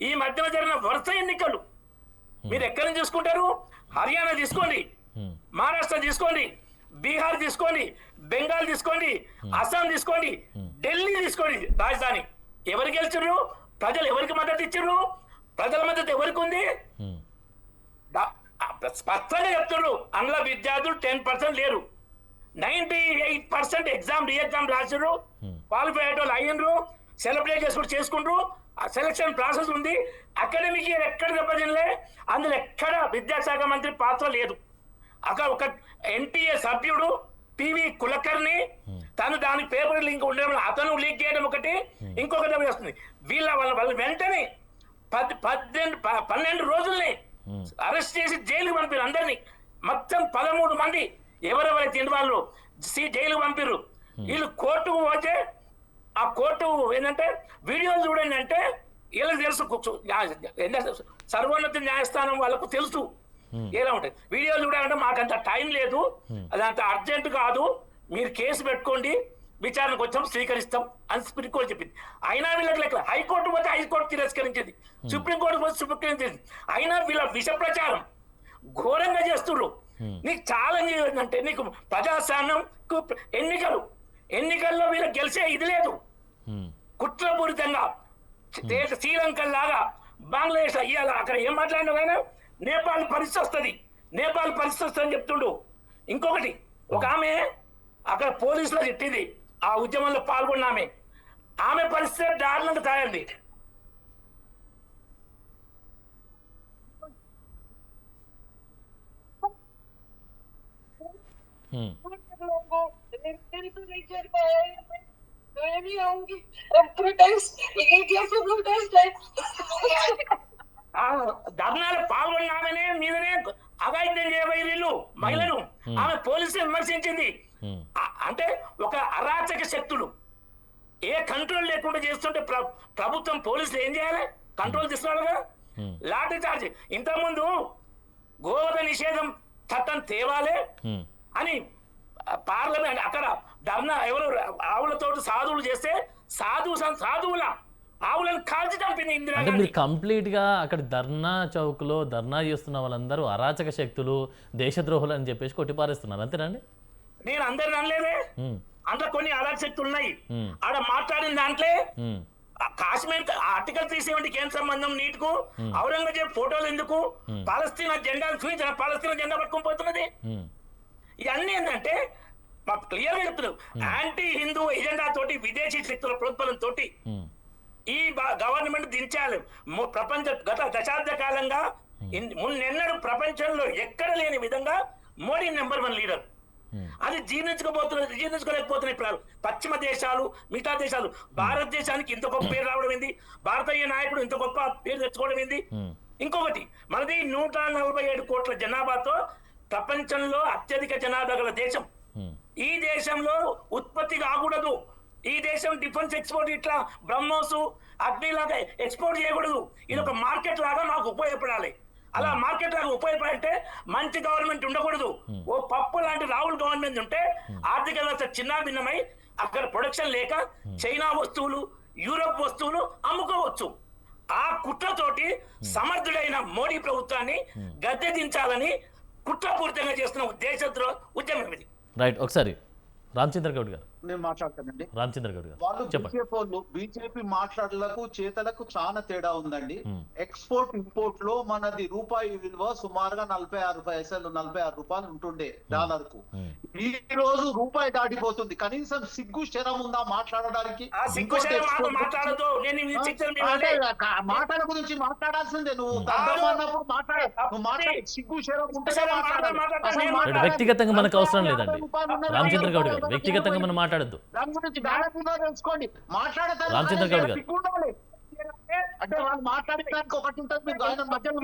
ఈ మధ్యన జరిగిన వరుస ఎన్నికలు మీరు ఎక్కడి నుంచి చూసుకుంటారు? హర్యానా తీసుకోండి, మహారాష్ట్ర తీసుకోండి, బీహార్ తీసుకోండి, బెంగాల్ తీసుకోండి, అస్సాం తీసుకోండి, ఢిల్లీ తీసుకోండి రాజధాని. ఎవరు గెలిచారు? ప్రజలు ఎవరికి మద్దతు ఇచ్చారు? ప్రజల మద్దతు ఎవరికి ఉంది? స్పష్టంగా చెప్తున్నారు. అందులో విద్యార్థులు 10% లేరు. 98% రీఎగ్జామ్ రాసారు, క్వాలిఫై అయ్యేటోళ్ళు అయ్యిండ్రు, సెలబ్రేట్ చేసుకుంటూ ఆ సెలక్షన్ ప్రాసెస్ ఉంది. అకాడమిక్ ఇయర్ ఎక్కడ దెబ్బతినలే. అందులో ఎక్కడ విద్యాశాఖ మంత్రి పాత్ర లేదు. అక్కడ ఒక ఎన్టీఏ సభ్యుడు పివి కులకర్ణి తను దానికి పేపర్ లింక్ ఉండడం, అతను లీక్ చేయడం ఒకటి, ఇంకొకటి వస్తుంది. వాళ్ళ వెంటనే 12 రోజుల్ని అరెస్ట్ చేసి జైలుకి పంపారు అందరినీ. మొత్తం 13 మంది ఎవరెవరైతే వాళ్ళు జైలుకి పంపారు. వీళ్ళు కోర్టుకు పోతే ఆ కోర్టు ఏంటంటే వీడియోలు చూడండి అంటే వీళ్ళకి తెలుసు, సర్వోన్నత న్యాయస్థానం వాళ్ళకు తెలుసు ఎలా ఉంటుంది. వీడియోలు చూడాలంటే మాకంత టైం లేదు, అదంత అర్జెంట్ కాదు, మీరు కేసు పెట్టుకోండి, విచారణకు వచ్చాం స్వీకరిస్తాం అని సుప్రీంకోర్టు చెప్పింది. అయినా వీళ్ళకి లెక్క హైకోర్టు పోతే హైకోర్టు తిరస్కరించింది, సుప్రీంకోర్టు పోతే సుప్రీంకోర్టు. అయినా వీళ్ళ విష ప్రచారం ఘోరంగా చేస్తుర్రు. నీకు ఛాలెంజ్ ఏంటంటే నీకు ప్రజాస్వామ్యం ఎన్నికల్లో వీళ్ళకి గెలిచే ఇది లేదు. కుట్రపూరితంగా శ్రీలంక లాగా బంగ్లాదేశ్ ఇవాళ అక్కడ ఏం మాట్లాడినా ఆయన నేపాల్ పరిస్థితి వస్తుంది, నేపాల్ పరిస్థితి వస్తుంది అని చెప్తుండు. ఇంకొకటి ఒక ఆమె అక్కడ పోలీసులో చెప్పింది, ఆ ఉద్యమంలో పాల్గొన్న ఆమె పరిస్థితి దారుణంగా తయారైంది. ధర్నాలు పాల్గొన్న ఆమెనే మీదనే అఘాయిత్యం చేయబోయే వీళ్ళు మహిళను ఆమె పోలీసులు విమర్శించింది. అంటే ఒక అరాచక శక్తులు ఏ కంట్రోల్ లేకుండా చేస్తుంటే ప్రభుత్వం పోలీసులు ఏం చేయాలి? కంట్రోల్ తీసుకోవాలిగా. లాఠీ చార్జ్ ఇంతకుముందు గోవధ నిషేధం చట్టం తేవాలే అని పార్లమెంట్ అక్కడ ధర్నా ఎవరు ఆవులతో సాధువులు చేస్తే సాధువుల ఆవులను కాల్చి చంపింది అంటే ఇందిరాగాంధీ. మీరు కంప్లీట్గా అక్కడ ధర్నా చౌక్లో ధర్నా చేస్తున్న వాళ్ళందరూ అరాచక శక్తులు, దేశద్రోహులు అని చెప్పేసి కొట్టిపారేస్తున్నారు, అంతేనండి? నేను అందరిని అనలేదే, అందులో కొన్ని అరాచక శక్తులు ఉన్నాయి. ఆడ మాట్లాడిన దాంట్లో కాశ్మీర్ ఆర్టికల్ 370 ఏం సంబంధం? నీటికు ఔరంగజేబ్ ఫోటోలు ఎందుకు? పాలస్తీనా జెండా చూపించిన పాలస్తీనా జెండా పట్టుకొని పోతున్నది. ఇవన్నీ ఏంటంటే మాకు క్లియర్ గా చెప్తున్నారు, యాంటీ హిందూ ఎజెండా తోటి విదేశీ శక్తుల ప్రోత్బలం తోటి ఈ గవర్నమెంట్ దించాలి. గత దశాబ్ద కాలంగా మున్నెన్నడూ ప్రపంచంలో ఎక్కడ లేని విధంగా మోడీ నెంబర్ 1 లీడర్. అది జీర్ణించుకోలేకపోతున్నాయి పశ్చిమ దేశాలు, మిగతా దేశాలు. భారతదేశానికి ఇంత గొప్ప పేరు రావడం ఏంది? భారతీయ నాయకుడు ఇంత గొప్ప పేరు తెచ్చుకోవడం ఏంది? ఇంకొకటి, మనది 147 కోట్ల జనాభాతో ప్రపంచంలో అత్యధిక జనాభా గల దేశం. ఈ దేశంలో ఉత్పత్తి కాకూడదు. ఈ దేశం డిఫెన్స్ ఎక్స్పోర్ట్ ఇట్లా బ్రహ్మోస్ అగ్నిలాగా ఎక్స్పోర్ట్ చేయకూడదు. ఇది ఒక మార్కెట్ లాగా మాకు ఉపయోగపడాలి. అలా మార్కెట్ లాగా ఉపయోగపడంటే మంచి గవర్నమెంట్ ఉండకూడదు. ఓ పప్పు లాంటి రాహుల్ గవర్నమెంట్ ఉంటే ఆర్థిక వ్యవస్థ చిన్నాభిన్నమై అక్కడ ప్రొడక్షన్ లేక చైనా వస్తువులు, యూరోప్ వస్తువులు అమ్ముకోవచ్చు. ఆ కుట్రతోటి సమర్థుడైన మోడీ ప్రభుత్వాన్ని గద్దె దించాలని కుట్రపూరితంగా చేస్తున్న దేశద్రోహ ఉద్యమం ఇది. రైట్, ఒకసారి రామచంద్ర గౌడ్ గారు. నేను మాట్లాడతానండి. రామచంద్ర గౌడ్ గారు వాళ్ళు చెప్పండి. బీజేపీ మాట్లాడలకు చేతలకు చాలా తేడా ఉందండి. ఎక్స్పోర్ట్ ఇంపోర్ట్ లో మనది రూపాయి విలువ సుమారుగా 46 పైసలు, 46 రూపాయలు ఉంటుండే డాలర్ కు. ఈ రోజు రూపాయి దాటిపోతుంది. కనీసం సిగ్గు శరం ఉందా మాట్లాడడానికి? మాటల గురించి మాట్లాడాల్సిందే. నువ్వు అన్నప్పుడు మాట్లాడే సిగ్గు శరం ఉంటే వ్యక్తిగతంగా మనకు అవసరం లేదండి రామచంద్ర గౌడ్ గారు, వ్యక్తిగతంగా మనం మాట్లాడద్దు. దాని గురించి తెలుసుకోండి. రామచంద్ర గౌడ్ గారు అంటే వాళ్ళు మాట్లాడడానికి ఒకటి ఉంటుంది, మీకు ఆయన మధ్యలో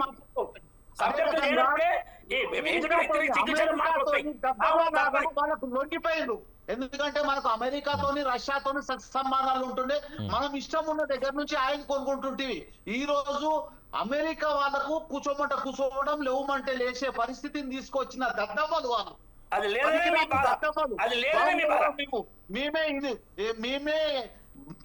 వాళ్ళకు లొంగిపోయారు. ఎందుకంటే మనకు అమెరికాతోని రష్యాతోని సంబంధాలు ఉంటుండే. మనం ఇష్టం ఉన్న దగ్గర నుంచి ఆయన కొనుక్కుంటుంటివి. ఈ రోజు అమెరికా వాళ్ళకు కూర్చోవడం లేవమంటే లేచే పరిస్థితిని తీసుకొచ్చిన దద్దమ్మలు వాళ్ళు. మేమే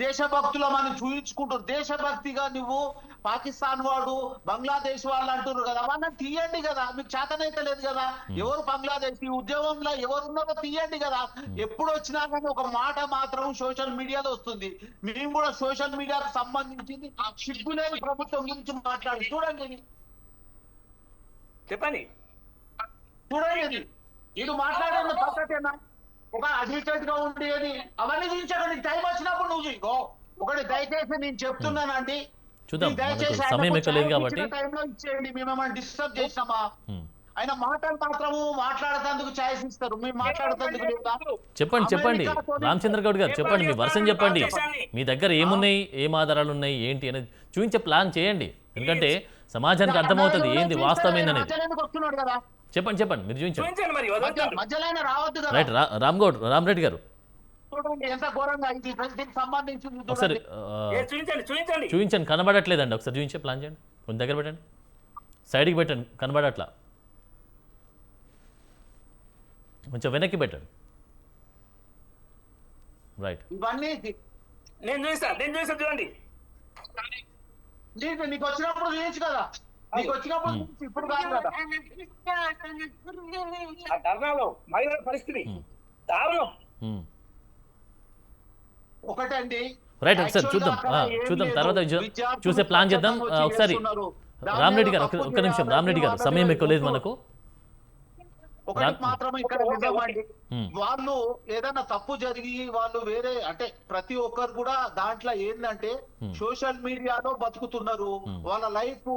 దేశభక్తులమని చూయించుకుంటారు. దేశభక్తిగా నువ్వు పాకిస్తాన్ వాడు, బంగ్లాదేశ్ వాళ్ళు అంటున్నారు కదా, వాళ్ళని తీయండి కదా. మీకు చేతనైతే లేదు కదా. ఎవరు బంగ్లాదేశ్ ఈ ఉద్యమంలో ఎవరున్నారో తీయండి కదా. ఎప్పుడు వచ్చినా కానీ ఒక మాట మాత్రం సోషల్ మీడియాలో వస్తుంది. మేము కూడా సోషల్ మీడియాకు సంబంధించింది సిగ్గులేని ప్రభుత్వం గురించి మాట్లాడి చూడండి. చెప్పండి చూడండి, ఇది మాట్లాడే పద్ధతేనా? ఒక అడ్మిటెడ్ గా ఉండేది అవన్నీ చూపించకండి. టైం వచ్చినప్పుడు నువ్వు ఒకటి దయచేసి నేను చెప్తున్నానండి, చూద్దాం, సమయం ఎక్కువ లేదు కాబట్టి టైంలో ఇచ్చేయండి. మేమేమైనా డిస్టర్బ్ చేసినామా? ఆయన మాటలు మాత్రము మాట్లాడేందుకు ఛాయిస్ ఇస్తారు, మేము మాట్లాడేందుకు లేదా? చెప్పండి రామచంద్ర గౌడ్ గారు, చెప్పండి మీ వర్షం చెప్పండి. మీ దగ్గర ఏమున్నాయి, ఏం ఆధారాలు ఉన్నాయి, ఏంటి అనేది చూపించే ప్లాన్ చేయండి. ఎందుకంటే సమాజానికి అర్థమవుతుంది ఏంది వాస్తవం ఏందనేది. చెప్పండి మీరు చూపించండి. రైట్, రామరెడ్డి గారు ఒకసారి చూపించండి. కనబడట్లేదండి, ఒకసారి చూపించే ప్లాన్ చేయండి. కొంచెం దగ్గర పెట్టండి, సైడ్కి పెట్టండి, కనబడట్లా. కొంచెం వెనక్కి పెట్టండి. రైట్. ఇవన్నీ నేను చూసా చూడండి. నీకు వచ్చినప్పుడు చేయొచ్చు కదా, నీకు వచ్చినప్పుడు చేయొచ్చు, ఇప్పుడు కాదు కదా. ఆ ధర్నాలో మహిళల పరిస్థితి దారుణం. ఒకటండి రైట్, ఒకసారి చూద్దాం తర్వాత చూసే ప్లాన్ చేద్దాం. ఒకసారి రామరెడ్డి గారు ఒక్క నిమిషం, రామరెడ్డి గారు సమయం ఎక్కువ లేదు మనకు. ఒకటి మాత్రం ఇక్కడ నిజమండి, వాళ్ళు ఏదైనా తప్పు జరిగి వాళ్ళు వేరే అంటే ప్రతి ఒక్కరు కూడా దాంట్లో ఏంటంటే సోషల్ మీడియాలో బతుకుతున్నారు, వాళ్ళ లైఫ్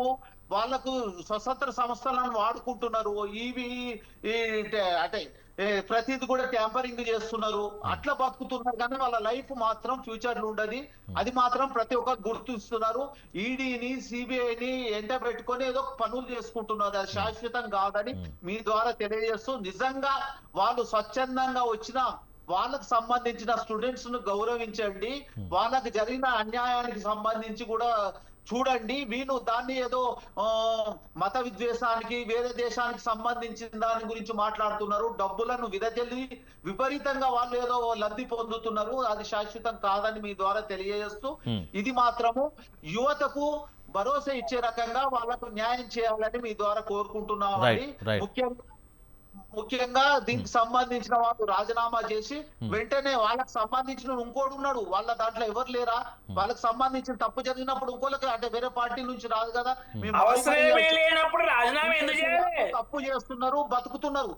వాళ్ళకు స్వతంత్ర సంస్థలను వాడుకుంటున్నారు, ఇవి అంటే ప్రతిది కూడా ట్యాంపరింగ్ చేస్తున్నారు, అట్లా బతుకుతున్నారు. కానీ వాళ్ళ లైఫ్ మాత్రం ఫ్యూచర్ లో ఉండదు. అది మాత్రం ప్రతి ఒక్కరు గుర్తిస్తున్నారు. ఈడీని సిబిఐని ఎంట పెట్టుకొని ఏదో పనులు చేసుకుంటున్నారు, అది శాశ్వతం కాదని మీ ద్వారా తెలియజేస్తూ, నిజంగా వాళ్ళు స్వచ్ఛందంగా వచ్చిన వాళ్ళకు సంబంధించిన స్టూడెంట్స్ ను గౌరవించండి, వాళ్ళకి జరిగిన అన్యాయానికి సంబంధించి కూడా చూడండి. వీళ్ళు దాన్ని ఏదో మత విద్వేషానికి వేరే దేశానికి సంబంధించిన దాని గురించి మాట్లాడుతున్నారు, డబ్బులను విదజల్లి విపరీతంగా వాళ్ళు ఏదో లబ్ధి పొందుతున్నారు, అది శాశ్వతం కాదని మీ ద్వారా తెలియజేస్తూ, ఇది మాత్రము యువతకు భరోసా ఇచ్చే రకంగా వాళ్ళకు న్యాయం చేయాలని మీ ద్వారా కోరుకుంటున్నామని. ముఖ్యంగా దీనికి సంబంధించిన వాళ్ళు రాజీనామా చేసి వెంటనే వాళ్ళకి సంబంధించిన ఇంకోటి ఉన్నాడు, వాళ్ళ దాంట్లో ఎవరు లేరా, వాళ్ళకి సంబంధించిన తప్పు జరిగినప్పుడు ఇంకోళ్ళకి అంటే వేరే పార్టీ నుంచి రాదు కదా, తప్పు చేస్తున్నారు, బతుకుతున్నారు.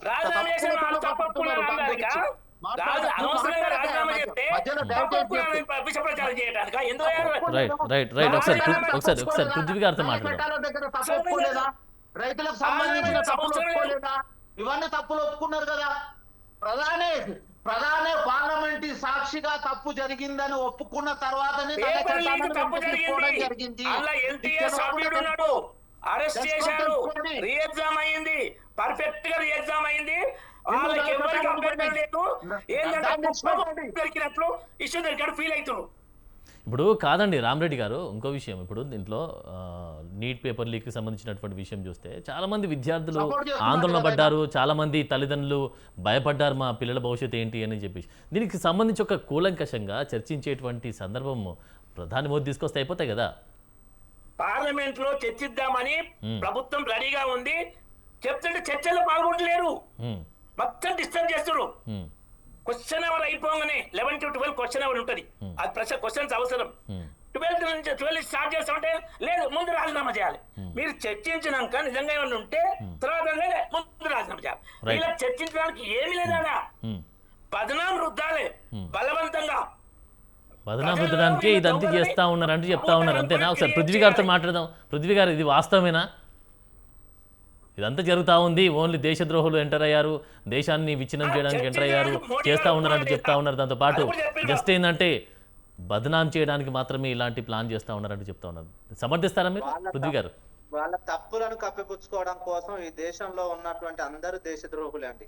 రైతులకు సంబంధించిన తప్పులు ఒప్పుకోలేదా, ఇవన్నీ తప్పులు ఒప్పుకున్నారు కదా. ప్రధాని పార్లమెంట్ సాక్షిగా తప్పు జరిగిందని ఒప్పుకున్న తర్వాతనే జరిగింది. అరెస్ట్ చేశారు, రీఎగ్జామ్ అయింది, పర్ఫెక్ట్ గా రీఎగ్జామ్ అయింది. ఇష్యూ దొరికాడు ఫీల్ అవుతున్నాడు. ఇప్పుడు కాదండి రామరెడ్డి గారు, ఇంకో విషయం, ఇప్పుడు దీంట్లో నీట్ పేపర్ లీక్కి సంబంధించినటువంటి విషయం చూస్తే చాలామంది విద్యార్థులు ఆందోళన పడ్డారు, చాలామంది తల్లిదండ్రులు భయపడ్డారు మా పిల్లల భవిష్యత్తు ఏంటి అని చెప్పేసి. దీనికి సంబంధించి ఒక కూలంకషంగా చర్చించేటువంటి సందర్భం ప్రధాని మోదీ తీసుకొస్తే అయిపోతాయి కదా. పార్లమెంట్ లో చర్చిద్దామని ప్రభుత్వం రెడీగా ఉంది, చెప్తుంటే చర్చలో పాల్గొంటలేరు, మొత్తం డిస్టర్బ్ చేస్తారు. క్వశ్చన్ అవర్ అయిపోగానే 11 to 12 క్వశ్చన్ అవర్ ఉంటుంది, అది క్వశ్చన్స్ అవసరం. 12 స్టార్ట్ చేస్తామంటే లేదు ముందు రాజీనామా చేయాలి. మీరు చర్చించినాక నిజంగా ఏమైనా ఉంటే తర్వాత ముందు రాజీనామా చేయాలి. ఇలా చర్చించడానికి ఏమి లేదా, బదనాం రుద్దాలే బలవంతంగా. బదనాం రుద్దడానికి ఇదంతా చేస్తా ఉన్నారంటూ చెప్తా ఉన్నారు, అంతేనా? ఒకసారి పృథ్వీ గారితో మాట్లాడదాం. పృథ్వీ గారు, ఇది వాస్తవమేనా? ఇదంతా జరుగుతూ ఉంది, ఓన్లీ దేశద్రోహులు ఎంటర్ అయ్యారు, దేశాన్ని విచ్ఛిన్నం చేయడానికి ఎంటర్ అయ్యారు, చేస్తూ ఉన్నారంటూ చెప్తా ఉన్నారు. దాంతోపాటు జస్ట్ ఏంటంటే బదనాం చేయడానికి మాత్రమే ఇలాంటి ప్లాన్ చేస్తూ ఉన్నారంటూ చెప్తా ఉన్నారు. సమర్థిస్తారా మీరు పృథ్వీ గారు? వాళ్ళ తప్పులను కప్పిపుచ్చుకోవడం కోసం ఈ దేశంలో ఉన్నటువంటి అందరూ దేశద్రోహులే అండి.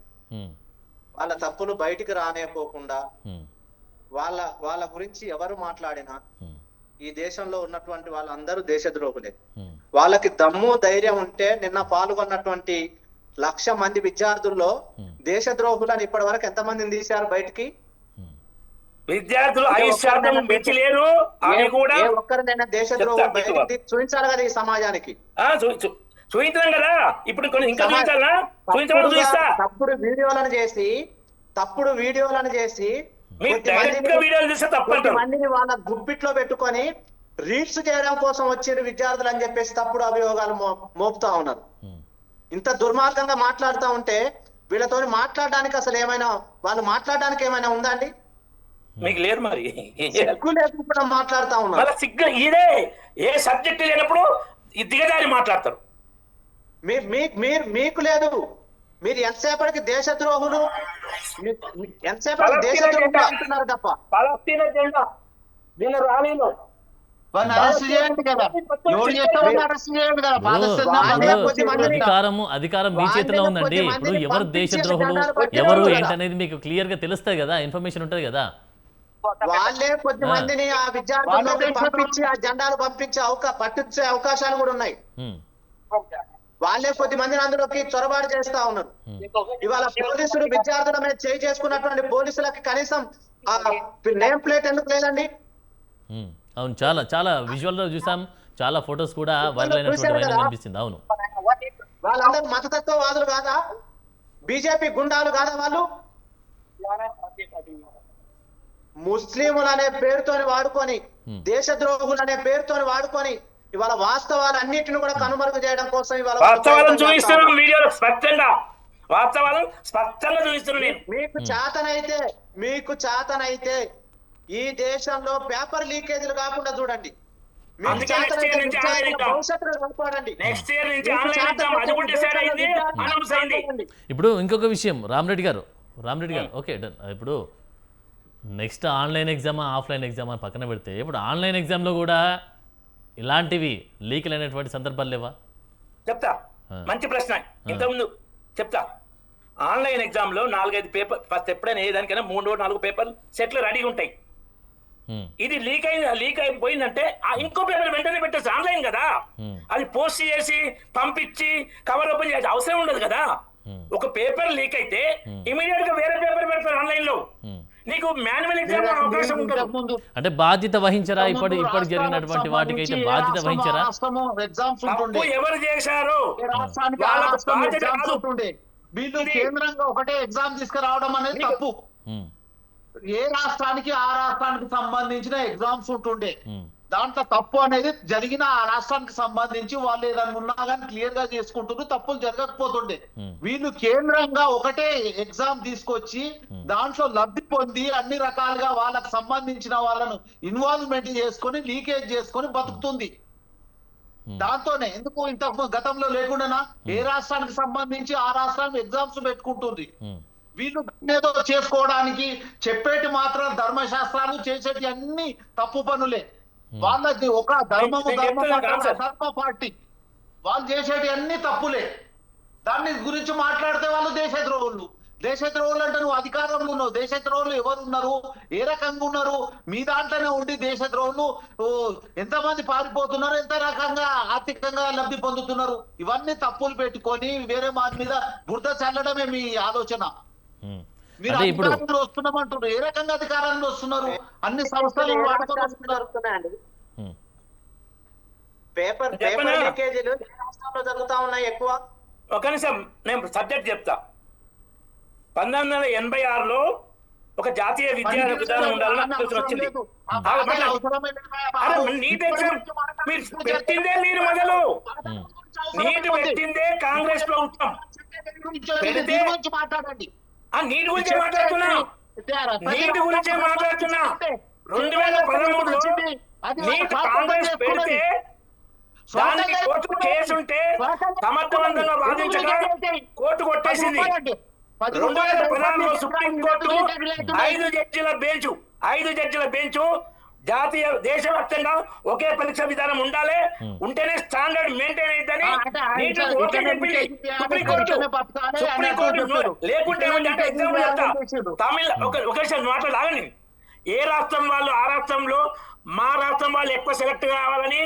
వాళ్ళ తప్పులు బయటికి రానేపోకుండా వాళ్ళ గురించి ఎవరు మాట్లాడినా ఈ దేశంలో ఉన్నటువంటి వాళ్ళందరూ దేశద్రోహులే. వాళ్ళకి దమ్ము ధైర్యం ఉంటే నిన్న పాల్గొన్నటువంటి 1,00,000 మంది విద్యార్థుల్లో దేశద్రోహులని ఇప్పటి వరకు ఎంతమందిని తీశారు బయటికి? విద్యార్థులు 5% పెంచలేరు. ఒక్కరినైనా దేశద్రోహులు బయటికి చూపించాలి కదా ఈ సమాజానికి. చూపించాం కదా, ఇప్పుడు తప్పుడు వీడియోలను చేసి మందిని వాళ్ళ గుప్పిట్లో పెట్టుకొని రీల్స్ చేయడం కోసం వచ్చిన విద్యార్థులు అని చెప్పేసి తప్పుడు అభియోగాలు మోపుతా ఉన్నారు. ఇంత దుర్మార్గంగా మాట్లాడుతూ ఉంటే వీళ్ళతో మాట్లాడడానికి అసలు ఏమైనా వాళ్ళు మాట్లాడడానికి ఏమైనా ఉందా అండి? మీకు లేదు మరి, సిగ్గు లేకుండా మాట్లాడుతా ఉన్నారు. సిగ్గు ఇదే ఏ సబ్జెక్ట్ లేనప్పుడు దిగజారి మాట్లాడతారు. మీకు లేదు, మీరు ఎంతసేపటికి దేశద్రోహులు ఎంతసేపటికి దేశద్రోహులు అంటున్నారు తప్ప. పాలస్తీనా జెండా నిన్న ర్యాలీలో అధికారం మీ చేతిలో ఉందండి. ఇప్పుడు ఎవరు దేశద్రోహులు ఎవరు ఏంటనేది మీకు క్లియర్ గా తెలుస్తుంది కదా, ఇన్ఫర్మేషన్ ఉంటది కదా. వాళ్ళే కొద్ది మందిని ఆ విద్యార్థులకు పంపించి ఆ జెండాలు పట్టించే అవకాశాలు కూడా ఉన్నాయి. వాళ్ళే కొద్ది మందిని అందులోకి చొరబాటు చేస్తా ఉన్నారు. ఇవాళ పోలీసులు విద్యార్థుల మీద చేసుకున్నటువంటి పోలీసులకి కనీసం ఆ నేమ్ ప్లేట్ ఎందుకు లేదండి? అవును, చాలా చాలా విజువల్లో చూసాం, చాలా ఫొటోస్ కూడా వైరల్ అయినటువంటి వైనం కనిపిస్తుంది. అవును, వాళ్ళందరూ మతతత్వవాదులు కాదా? బీజేపీ గుండాలు కాదా వాళ్ళు? ముస్లింలు అనే పేరుతోని వాడుకొని, దేశద్రోహులు అనే పేరుతోని వాడుకొని ఇవాళ వాస్తవాలన్నిటిని కూడా కనుమరుగు చేయడం కోసం ఇవాళ వాస్తవాలను చూపిస్తున్నాం వీడియోలో స్పష్టంగా, వాస్తవాలను స్పష్టంగా చూపిస్తున్నాను నేను. మీకు చాతనైతే ఈ దేశంలో పేపర్ లీకేజీలు కాకుండా చూడండి. మీకు అందుకే next year నుంచి ఆన్లైన్ ఎగ్జామ్. భవిష్యత్తులో కాపాడండి. నెక్స్ట్ ఇయర్ నుంచి ఆన్లైన్ ఎగ్జామ్ అది కూడా డిసైడ్ అయింది, అనౌన్స్ అయింది. ఇప్పుడు ఇంకొక విషయం, రామరెడ్డి గారు ఓకే డన్. ఇప్పుడు నెక్స్ట్ ఆన్లైన్ ఎగ్జామా ఆఫ్లైన్ ఎగ్జామా పక్కన పెడితే, ఇప్పుడు ఆన్లైన్ ఎగ్జామ్లో కూడా ఇలాంటివి లీకులు అయినటువంటి సందర్భాలు లేవా? చెప్తా, మంచి ప్రశ్న. ఇంతకుముందు చెప్తా. ఆన్లైన్ ఎగ్జామ్ లో 4-5 పేపర్ ఫస్ట్ ఎప్పుడైనా ఏదానికైనా 3-4 పేపర్ సెట్లు రెడీగా ఉంటాయి. ఇది లీక్ అయిపోయిందంటే ఆ ఇంకో పేపర్ వెంటనే పెట్టేసి ఆన్లైన్ కదా, అది పోస్ట్ చేసి పంపించి కవర్ ఓపెన్ చేసి అవసరం ఉండదు కదా. ఒక పేపర్ లీక్ అయితే ఇమీడియట్ గా వేరే పేపర్ పెడతారు ఆన్లైన్ లో, నీకు మాన్యువల్ ఎగ్జామ్ అవకాశం ఉంటుంది. అంటే బాధ్యత వహించరా? ఇప్పటి జరిగినటువంటి వాటికైతే బాధ్యత వహించరా? తప్పు ఎవరు చేశారు? వీళ్ళు కేంద్రంగా ఒకటే ఎగ్జామ్ తీసుకురావడం అనేది తప్పు. ఏ రాష్ట్రానికి ఆ రాష్ట్రానికి సంబంధించిన ఎగ్జామ్స్ ఉంటుండే, దాంట్లో తప్పు అనేది జరిగిన ఆ రాష్ట్రానికి సంబంధించి వాళ్ళు ఏదైనా ఉన్నా కానీ క్లియర్ గా చేసుకుంటున్నారు, తప్పులు జరగకపోతుండే. వీళ్ళు కేంద్రంగా ఒకటే ఎగ్జామ్ తీసుకొచ్చి దాంట్లో లబ్ధి పొంది అన్ని రకాలుగా వాళ్ళకి సంబంధించిన వాళ్ళను ఇన్వాల్వ్మెంట్ చేసుకొని లీకేజ్ చేసుకొని బతుకుతుంది. దాంతోనే ఎందుకు ఇంత గతంలో లేకుండా ఏ రాష్ట్రానికి సంబంధించి ఆ రాష్ట్రానికి ఎగ్జామ్స్ పెట్టుకుంటుంది. వీళ్ళు ఏదో చేసుకోవడానికి చెప్పేటి మాత్రం ధర్మశాస్త్రాలు, చేసేటి అన్ని తప్పు పనులే. వాళ్ళకి ఒక ధర్మ పార్టీ వాళ్ళు చేసేటి అన్ని తప్పులే. దాన్ని గురించి మాట్లాడితే వాళ్ళు దేశద్రోహులు అంటే నువ్వు అధికారంలో ఉన్నావు. దేశద్రోహులు ఎవరు ఉన్నారు, ఏ రకంగా ఉన్నారు? మీ దాంట్లోనే ఉండి దేశద్రోహులు ఎంతమంది పారిపోతున్నారు, ఎంత రకంగా ఆర్థికంగా లబ్ధి పొందుతున్నారు? ఇవన్నీ తప్పులు పెట్టుకొని వేరే వారి మీద బురద చల్లడమే మీ ఆలోచన. మీరు అధికారంలో వస్తున్నామంటున్నారు, ఏ రకంగా అధికారంలో వస్తున్నారు? అన్ని సంస్థలు జరుగుతున్నాయండి. పేపర్ లీకేజీలు రాష్ట్రంలో జరుగుతా ఉన్నాయి ఎక్కువ. ఒక నిమిషం నేను సబ్జెక్ట్ చెప్తా. 1986లో ఒక జాతీయ విద్యా విధానం ఉండాలని ఆలోచన వచ్చింది. నీట్ ఎగ్జామ్ మీరు పెట్టిందే, మీరు మొదలు నీట్ పెట్టిందే కాంగ్రెస్ ప్రభుత్వం పెడితే ఆ నీటి గురించే మాట్లాడుతున్నా 2013లో నీట్ కాంగ్రెస్ పెడితే దానికి కోర్టు కేసు ఉంటే సమర్థవంతంగా వాదించగా కోర్టు కొట్టేసింది. 2016లో సుప్రీంకోర్టు 5 జడ్జిల బెంచ్ జాతీయ దేశవ్యాప్తంగా ఒకే పరీక్ష విధానం ఉండాలి, ఉంటేనే స్టాండర్డ్ మెయింటైన్ అవుతుందని ఓకే చెప్పింది సుప్రీంకోర్టు. లేకుంటే ఏమంటే ఎగ్జాంపుల్ చెప్తా, తమిళ ఒక మాట్లాడాలని ఏ రాష్ట్రం వాళ్ళు ఆ రాష్ట్రంలో మా రాష్ట్రం వాళ్ళు ఎక్కువ సెలెక్ట్ కావాలని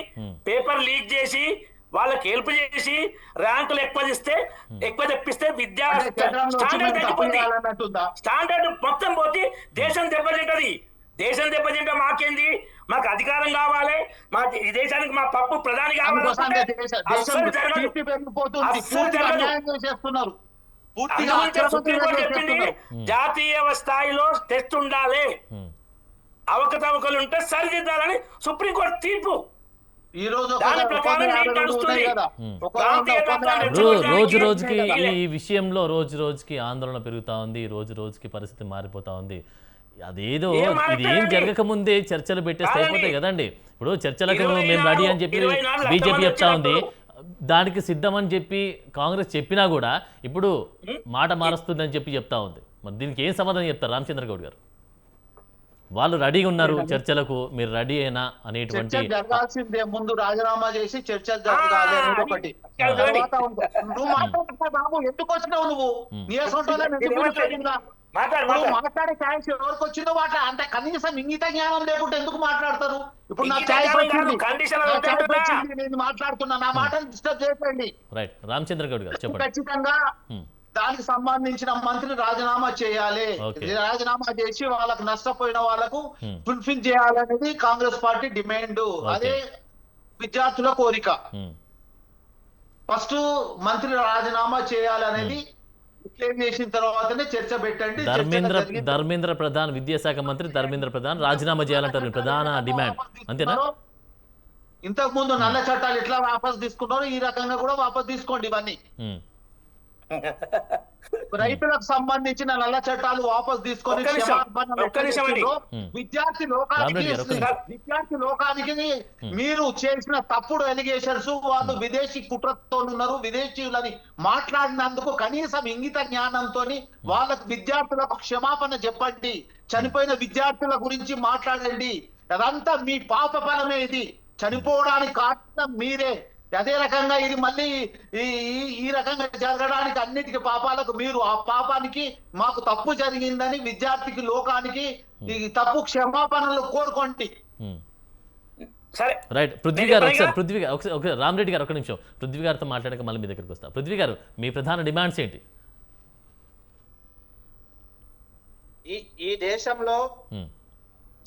పేపర్ లీక్ చేసి వాళ్ళకి హెల్ప్ చేసి ర్యాంకులు ఎక్కువ తెప్పిస్తే విద్యా స్టాండర్డ్ తగ్గిపోతుంది. స్టాండర్డ్ మొత్తం పోతే దేశం దెబ్బతింటది. దేశం దెబ్బతింటే మాకేంది? మాకు అధికారం కావాలి, మా దేశానికి మా పప్పు ప్రధాని కావాలి. సుప్రీంకోర్టు చెప్పింది జాతీయ స్థాయిలో టెస్ట్ ఉండాలి, అవకతవకలు ఉంటే సరిదిద్దాలని సుప్రీంకోర్టు తీర్పు. దాని ప్రకారం రోజు రోజుకి ఈ విషయంలో రోజుకి ఆందోళన పెరుగుతా ఉంది, రోజుకి పరిస్థితి మారిపోతా ఉంది. అదేదో ఇది ఏం జరగక ముందే చర్చలు పెట్టేస్తే అయిపోతాయి కదండి. ఇప్పుడు చర్చలకు మేము రెడీ అని చెప్పి బీజేపీ చెప్తా ఉంది, దానికి సిద్ధమని చెప్పి కాంగ్రెస్ చెప్పినా కూడా ఇప్పుడు మాట మారుస్తుందని చెప్పి చెప్తా ఉంది. మరి దీనికి ఏం సమాధానం చెప్తారు రామచంద్ర గౌడ్ గారు? వాళ్ళు రెడీగా ఉన్నారు చర్చలకు, మీరు రెడీ అయినా అనేటువంటి జరగాల్సిందే. ముందు రాజీనామా చేసి చర్చలు జరగాలి అనేది ఒకటి. నువ్వు మాట్లాడుతున్నావు బాబు, ఎందుకు వచ్చినావు నువ్వు? మాట్లాడే ఛాయిస్ ఎవరికి వచ్చిందో మాట అంటే కనీసం ఇంగిత జ్ఞానం లేకుండా ఎందుకు మాట్లాడతారు? ఇప్పుడు నా ఛాయిస్ వచ్చింది, నేను మాట్లాడుతున్నా, నా మాటను డిస్టర్బ్ చేయకండి. రైట్ రామచంద్ర గౌడ్ గారు చెప్పండి. ఖచ్చితంగా దానికి సంబంధించిన మంత్రి రాజీనామా చేయాలి. Okay. రాజీనామా చేసి వాళ్ళకు నష్టపోయిన వాళ్ళకు ఫుల్ఫిల్ చేయాలనేది కాంగ్రెస్ పార్టీ డిమాండ్. అదే విద్యార్థుల కోరిక. ఫస్ట్ మంత్రి రాజీనామా చేయాలనేది క్లెయిమ్ చేసిన తర్వాతనే చర్చ పెట్టండి. ధర్మేంద్ర ప్రధాన్, విద్యాశాఖ మంత్రి ధర్మేంద్ర ప్రధాన్ రాజీనామా చేయాలంటారు మీ ప్రధాన డిమాండ్, అంతేనా? ఇంతకు ముందు నల్ల చట్టాలు ఎట్లా వాపస్ తీసుకున్నారో ఈ రకంగా కూడా వాపస్ తీసుకోండి. ఇవన్నీ రైతులకు సంబంధించిన నల్ల చట్టాలు వాపస్ తీసుకొని విద్యార్థి లోకానికి మీరు చేసిన తప్పుడు ఎలిగేషన్స్, వాళ్ళు విదేశీ కుట్రతో ఉన్నారు, విదేశీయులని మాట్లాడినందుకు కనీసం ఇంగిత జ్ఞానంతో వాళ్ళకు విద్యార్థులకు క్షమాపణ చెప్పండి. చనిపోయిన విద్యార్థుల గురించి మాట్లాడండి. అదంతా మీ పాప ఫలమే. ఇది చనిపోవడానికి కారణం మీరే. అదే రకంగా ఇది మళ్ళీ ఈ రకంగా జరగడానికి అన్నిటికీ పాపాలకు మీరు ఆ పాపానికి మాకు తప్పు జరిగిందని విద్యార్థికి లోకానికి ఈ తప్పు క్షమాపణలు కోరుకోండి. సరే రైట్. పృథ్వీ గారు ఒకసారి రామరెడ్డి గారు ఒక నిమిషం పృథ్వీ గారితో మాట్లాడక మళ్ళీ మీ దగ్గరికి వస్తా. పృథ్వీ గారు, మీ ప్రధాన డిమాండ్స్ ఏంటి? ఈ దేశంలో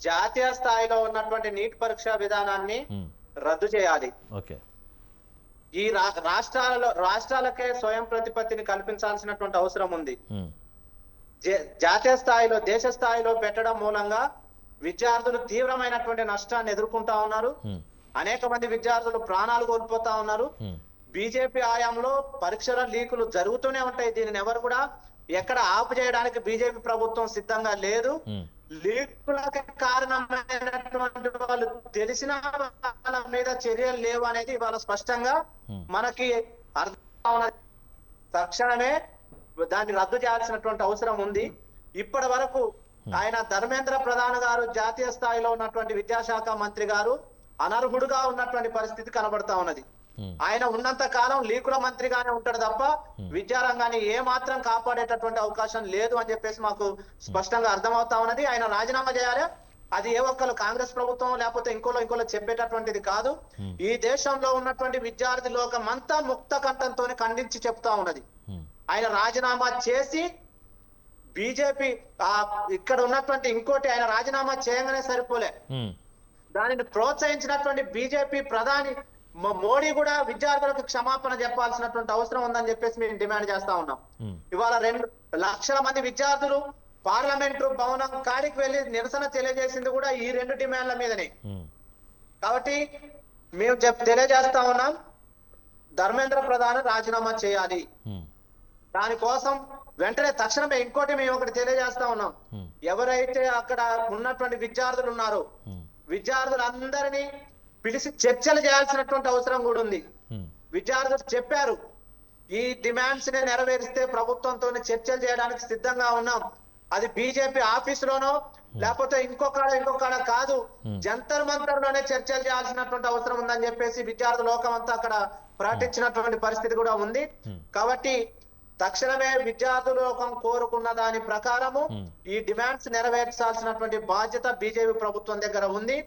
జాతీయ స్థాయిలో ఉన్నటువంటి నీట్ పరీక్షా విధానాన్ని రద్దు చేయాలి. ఓకే. ఈ రాష్ట్రాలకే స్వయం ప్రతిపత్తిని కల్పించాల్సినటువంటి అవసరం ఉంది. జాతీయ స్థాయిలో, దేశ స్థాయిలో పెట్టడం మూలంగా విద్యార్థులు తీవ్రమైనటువంటి నష్టాన్ని ఎదుర్కొంటా ఉన్నారు. అనేక మంది విద్యార్థులు ప్రాణాలు కోల్పోతా ఉన్నారు. బీజేపీ హయాంలో పరీక్షల లీకులు జరుగుతూనే ఉంటాయి. దీనిని ఎవరు కూడా ఎక్కడ ఆపు చేయడానికి బీజేపీ ప్రభుత్వం సిద్ధంగా లేదు. లీకులకు కారణమైనటువంటి వాళ్ళు తెలిసిన వాళ్ళ మీద చర్యలు లేవు అనేది ఇవాళ స్పష్టంగా మనకి అర్థం. తక్షణమే దాన్ని రద్దు చేయాల్సినటువంటి అవసరం ఉంది. ఇప్పటి వరకు ఆయన ధర్మేంద్ర ప్రధాన్ గారు, జాతీయ స్థాయిలో ఉన్నటువంటి విద్యాశాఖ మంత్రి గారు అనర్హుడుగా ఉన్నటువంటి పరిస్థితి కనబడతా ఉన్నది. ఆయన ఉన్నంత కాలం లీకుల మంత్రిగానే ఉంటాడు తప్ప విద్యారంగాన్ని ఏ మాత్రం కాపాడేటటువంటి అవకాశం లేదు అని చెప్పేసి మాకు స్పష్టంగా అర్థమవుతా ఉన్నది. ఆయన రాజీనామా చేయాలి. అది ఏ ఒక్కరు కాంగ్రెస్ ప్రభుత్వం లేకపోతే ఇంకోలో చెప్పేటటువంటిది కాదు. ఈ దేశంలో ఉన్నటువంటి విద్యార్థి లోకం అంతా ముక్త కంఠంతో ఖండించి చెప్తా ఉన్నది. ఆయన రాజీనామా చేసి బీజేపీ ఇక్కడ ఉన్నటువంటి ఇంకోటి ఆయన రాజీనామా చేయగానే సరిపోలే, దానిని ప్రోత్సహించినటువంటి బీజేపీ ప్రధాని మోడీ కూడా విద్యార్థులకు క్షమాపణ చెప్పాల్సినటువంటి అవసరం ఉందని చెప్పేసి మేము డిమాండ్ చేస్తా ఉన్నాం. ఇవాళ 2 లక్షల మంది విద్యార్థులు పార్లమెంటు భవనం కాడికి వెళ్లి నిరసన తెలియజేసింది కూడా ఈ 2 డిమాండ్ల మీదనే. కాబట్టి మేము తెలియజేస్తా ఉన్నాం, ధర్మేంద్ర ప్రధాన్ రాజీనామా చేయాలి. దానికోసం వెంటనే తక్షణమే ఇంకోటి మేము ఒకటి తెలియజేస్తా ఉన్నాం. ఎవరైతే అక్కడ ఉన్నటువంటి విద్యార్థులు ఉన్నారో విద్యార్థులందరినీ పిలిచి చర్చలు చేయాల్సినటువంటి అవసరం కూడా ఉంది. విద్యార్థులు చెప్పారు, ఈ డిమాండ్స్ ని నెరవేరిస్తే ప్రభుత్వంతో చర్చలు చేయడానికి సిద్ధంగా ఉన్నాం. అది బీజేపీ ఆఫీసులోనో లేకపోతే ఇంకొకడ కాదు, జంతర్ మంతర్ లోనే చర్చలు చేయాల్సినటువంటి అవసరం ఉందని చెప్పేసి విద్యార్థి లోకం అంతా అక్కడ ప్రకటించినటువంటి పరిస్థితి కూడా ఉంది. కాబట్టి తక్షణమే విద్యార్థి లోకం కోరుకున్న దాని ప్రకారము ఈ డిమాండ్స్ నెరవేర్చాల్సినటువంటి బాధ్యత బీజేపీ ప్రభుత్వం దగ్గర ఉంది.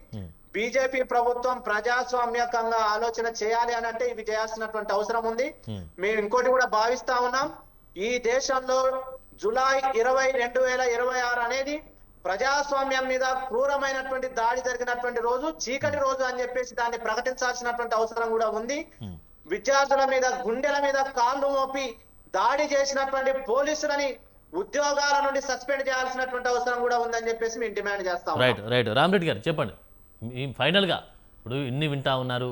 బీజేపీ ప్రభుత్వం ప్రజాస్వామ్యకంగా ఆలోచన చేయాలి అని అంటే ఇవి చేయాల్సినటువంటి అవసరం ఉంది. మేము ఇంకోటి కూడా భావిస్తా ఉన్నాం, ఈ దేశంలో జూలై 20, 2026 అనేది ప్రజాస్వామ్యం మీద క్రూరమైనటువంటి దాడి జరిగినటువంటి రోజు, చీకటి రోజు అని చెప్పేసి దాన్ని ప్రకటించాల్సినటువంటి అవసరం కూడా ఉంది. విద్యార్థుల మీద గుండెల మీద కాళ్ళు మోపి దాడి చేసినటువంటి పోలీసులని ఉద్యోగాల నుండి సస్పెండ్ చేయాల్సినటువంటి అవసరం కూడా ఉందని చెప్పేసి మేము డిమాండ్ చేస్తాం. రైట్. రామరెడ్డి గారు చెప్పండి, ఫైనల్గా ఇప్పుడు ఇన్ని వింటా ఉన్నారు,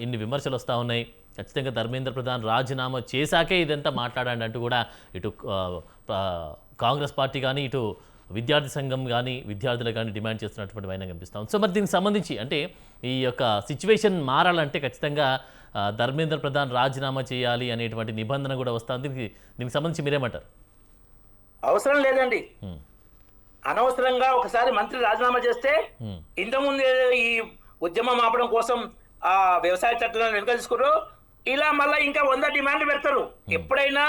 ఇన్ని విమర్శలు వస్తూ ఉన్నాయి, ఖచ్చితంగా ధర్మేంద్ర ప్రధాన్ రాజీనామా చేశాకే ఇదంతా మాట్లాడండి అంటూ కూడా ఇటు కాంగ్రెస్ పార్టీ కానీ ఇటు విద్యార్థి సంఘం కానీ విద్యార్థులు కానీ డిమాండ్ చేస్తున్నటువంటి వైనం కనిపిస్తాం. సో మరి దీనికి సంబంధించి అంటే ఈ యొక్క సిచ్యువేషన్ మారాలంటే ఖచ్చితంగా ధర్మేంద్ర ప్రధాన్ రాజీనామా చేయాలి అనేటువంటి నిబంధన కూడా వస్తుంది. దీనికి సంబంధించి మీరేమంటారు? అవసరం లేదండి. అనవసరంగా ఒకసారి మంత్రి రాజీనామా చేస్తే ఇంతకుముందు ఈ ఉద్యమం ఆపడం కోసం ఆ వ్యవసాయ చట్టాలను వెనుక తీసుకున్నారు, ఇలా మళ్ళీ ఇంకా 100 డిమాండ్లు పెడతారు. ఎప్పుడైనా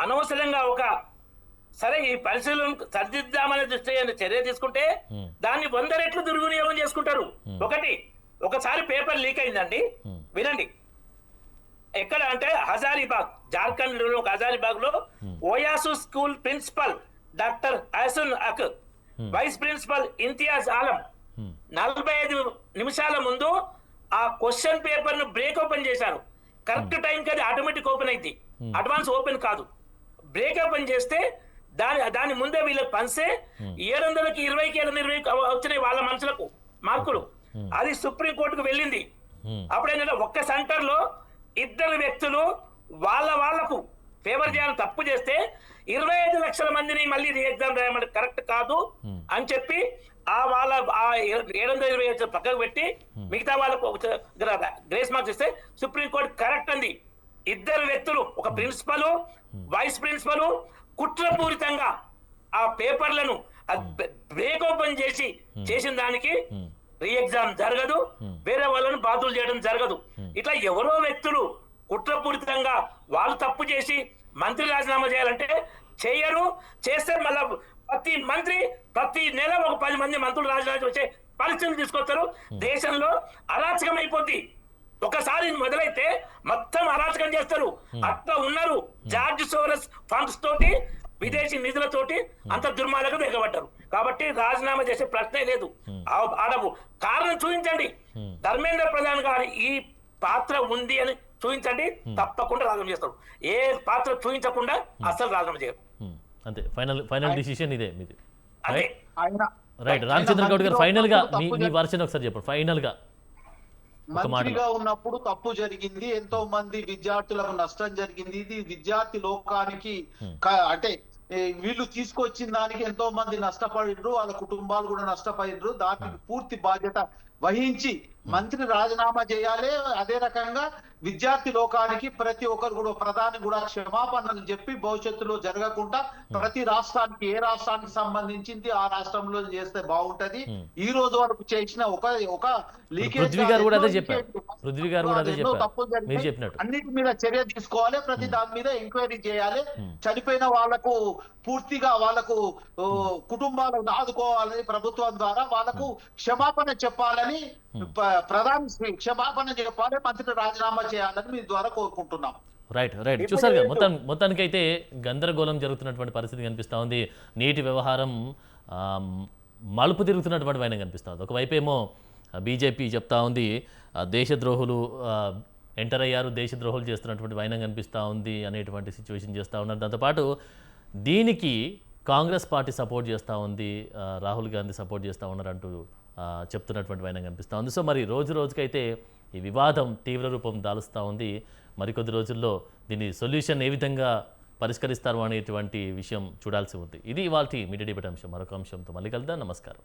అనవసరంగా సరే ఈ పరిశీలన సరిదిద్దామనే దృష్టి చర్య తీసుకుంటే దాన్ని 100 రెట్లు దుర్వినియోగం చేసుకుంటారు. ఒకసారి పేపర్ లీక్ అయిందండి, వినండి. ఎక్కడ అంటే హజారీబాగ్ జార్ఖండ్ లో హజారీబాగ్ లో ఓయాసు స్కూల్ ప్రిన్సిపల్ డాక్టర్ అహసన్ అక్, వైస్ ప్రిన్సిపల్ ఇంతియాజ్ ఆలం 45 నిమిషాల ముందు ఆ క్వశ్చన్ పేపర్ ను బ్రేక్ ఓపెన్ చేశారు. కరెక్ట్ టైం కి అది ఆటోమేటిక్ ఓపెన్ అయింది, అడ్వాన్స్ ఓపెన్ కాదు. బ్రేక్ ఓపెన్ చేస్తే దాని ముందే వీళ్ళకి పంచే 700కి 20కి 20 వచ్చినాయి వాళ్ళ మనుషులకు మార్కులు. అది సుప్రీంకోర్టుకు వెళ్ళింది. అప్పుడేంటంటే ఒక్క సెంటర్ లో 2 వ్యక్తులు వాళ్ళకు ఫేవర్ చేయాలని తప్పు చేస్తే 25 లక్షల మందిని మళ్ళీ ఎగ్జామ్ రాయమంటే కరెక్ట్ కాదు అని చెప్పి వాళ్ళ 720 పక్కకు పెట్టి మిగతా వాళ్ళకు గ్రేస్ మార్క్స్ ఇస్తే సుప్రీంకోర్టు కరెక్ట్ అంది. 2 వ్యక్తులు, ఒక ప్రిన్సిపల్ వైస్ ప్రిన్సిపల్ కుట్రపూరితంగా ఆ పేపర్లను బ్రేక్ ఓపెన్ చేసిన దానికి రీ ఎగ్జామ్ జరగదు, వేరే వాళ్ళని బాధ్యులు చేయడం జరగదు. ఇట్లా ఎవరో వ్యక్తులు కుట్రపూరితంగా వాళ్ళు తప్పు చేసి మంత్రి రాజీనామా చేయాలంటే చేయరు. చేస్తే మళ్ళా ప్రతి నెల ఒక 10 మంది మంత్రులు రాజీనామా వచ్చే పరిస్థితులు తీసుకొస్తారు. దేశంలో అరాచకం అయిపోద్ది. ఒకసారి మొదలైతే మొత్తం అరాచకం చేస్తారు. అట్లా ఉన్నారు. జార్జ్ సోరస్ ఫండ్స్ తోటి, విదేశీ నిధులతోటి అంత దుర్మార్గం ఎగబడ్డారు. కాబట్టి రాజీనామా చేసే ప్రశ్నే లేదు. ఆడవు కారణం చూపించండి. ధర్మేంద్ర ప్రధాన్ గారి ఈ పాత్ర ఉంది అని చూపించండి, తప్పకుండా రాజీనామా చేస్తారు. ఏ పాత్ర చూపించకుండా అసలు రాజీనామా చేయరు. అంతే, ఫైనల్ డిసిషన్ ఇదే మీది. అదే రైట్. రామచంద్ర గౌడ్ గారు, ఫైనల్ గా మీ వర్షన్ ఒకసారి చెప్పండి. ఫైనల్ గా మంత్రిగా ఉన్నప్పుడు తప్పు జరిగింది, ఎంతో మంది విద్యార్థులకు నష్టం జరిగింది. ఇది విద్యార్థి లోకానికి అంటే వీళ్ళు తీసుకొచ్చిన దానికి ఎంతో మంది నష్టపడినరు, వాళ్ళ కుటుంబాలు కూడా నష్టపోయినరు. దానికి పూర్తి బాధ్యత వహించి మంత్రి రాజీనామా చేయాలి. అదే రకంగా విద్యార్థి లోకానికి ప్రతి ఒక్కరు కూడా, ప్రధాని కూడా క్షమాపణలు చెప్పి భవిష్యత్తులో జరగకుండా ప్రతి రాష్ట్రానికి, ఏ రాష్ట్రానికి సంబంధించింది ఆ రాష్ట్రంలో చేస్తే బాగుంటది. ఈ రోజు వరకు చేసిన ఒక లీకేజ్ పృథ్వీ గారు కూడా అదే చెప్పారు. అన్నిటి మీద చర్య తీసుకోవాలి, ప్రతి దాని మీద ఎంక్వైరీ చేయాలి. చనిపోయిన వాళ్లకు పూర్తిగా వాళ్ళకు కుటుంబాలను ఆదుకోవాలని ప్రభుత్వం ద్వారా వాళ్ళకు క్షమాపణ చెప్పాలని, ప్రధాని క్షమాపణ చెప్పాలి, మంత్రి రాజీనామా చేయాలని మీ ద్వారా కోరుకుంటున్నాం. రైట్. చూసారు కదా, మొత్తానికైతే గందరగోళం జరుగుతున్నటువంటి పరిస్థితి కనిపిస్తూ ఉంది. నీటి వ్యవహారం మలుపు తిరుగుతున్నటువంటి వైనం కనిపిస్తూ ఉంది. ఒకవైపేమో బీజేపీ చెప్తా ఉంది దేశద్రోహులు ఎంటర్ అయ్యారు, దేశద్రోహులు చేస్తున్నటువంటి వైనం కనిపిస్తూ ఉంది అనేటువంటి సిచ్యువేషన్ చేస్తూ ఉన్నారు. దాంతోపాటు దీనికి కాంగ్రెస్ పార్టీ సపోర్ట్ చేస్తూ ఉంది, రాహుల్ గాంధీ సపోర్ట్ చేస్తూ ఉన్నారంటూ చెప్తున్నటువంటి వైనం కనిపిస్తూ ఉంది. సో మరి రోజుకైతే ఈ వివాదం తీవ్ర రూపం దాలుస్తూ ఉంది. మరికొద్ది రోజుల్లో దీని సొల్యూషన్ ఏ విధంగా పరిష్కరిస్తారు అనేటువంటి విషయం చూడాల్సి ఉంది. ఇది ఇవాల్టి మీడియా డిబేట్ అంశం. మరొక అంశంతో మళ్ళీ కలుద్దాం. నమస్కారం.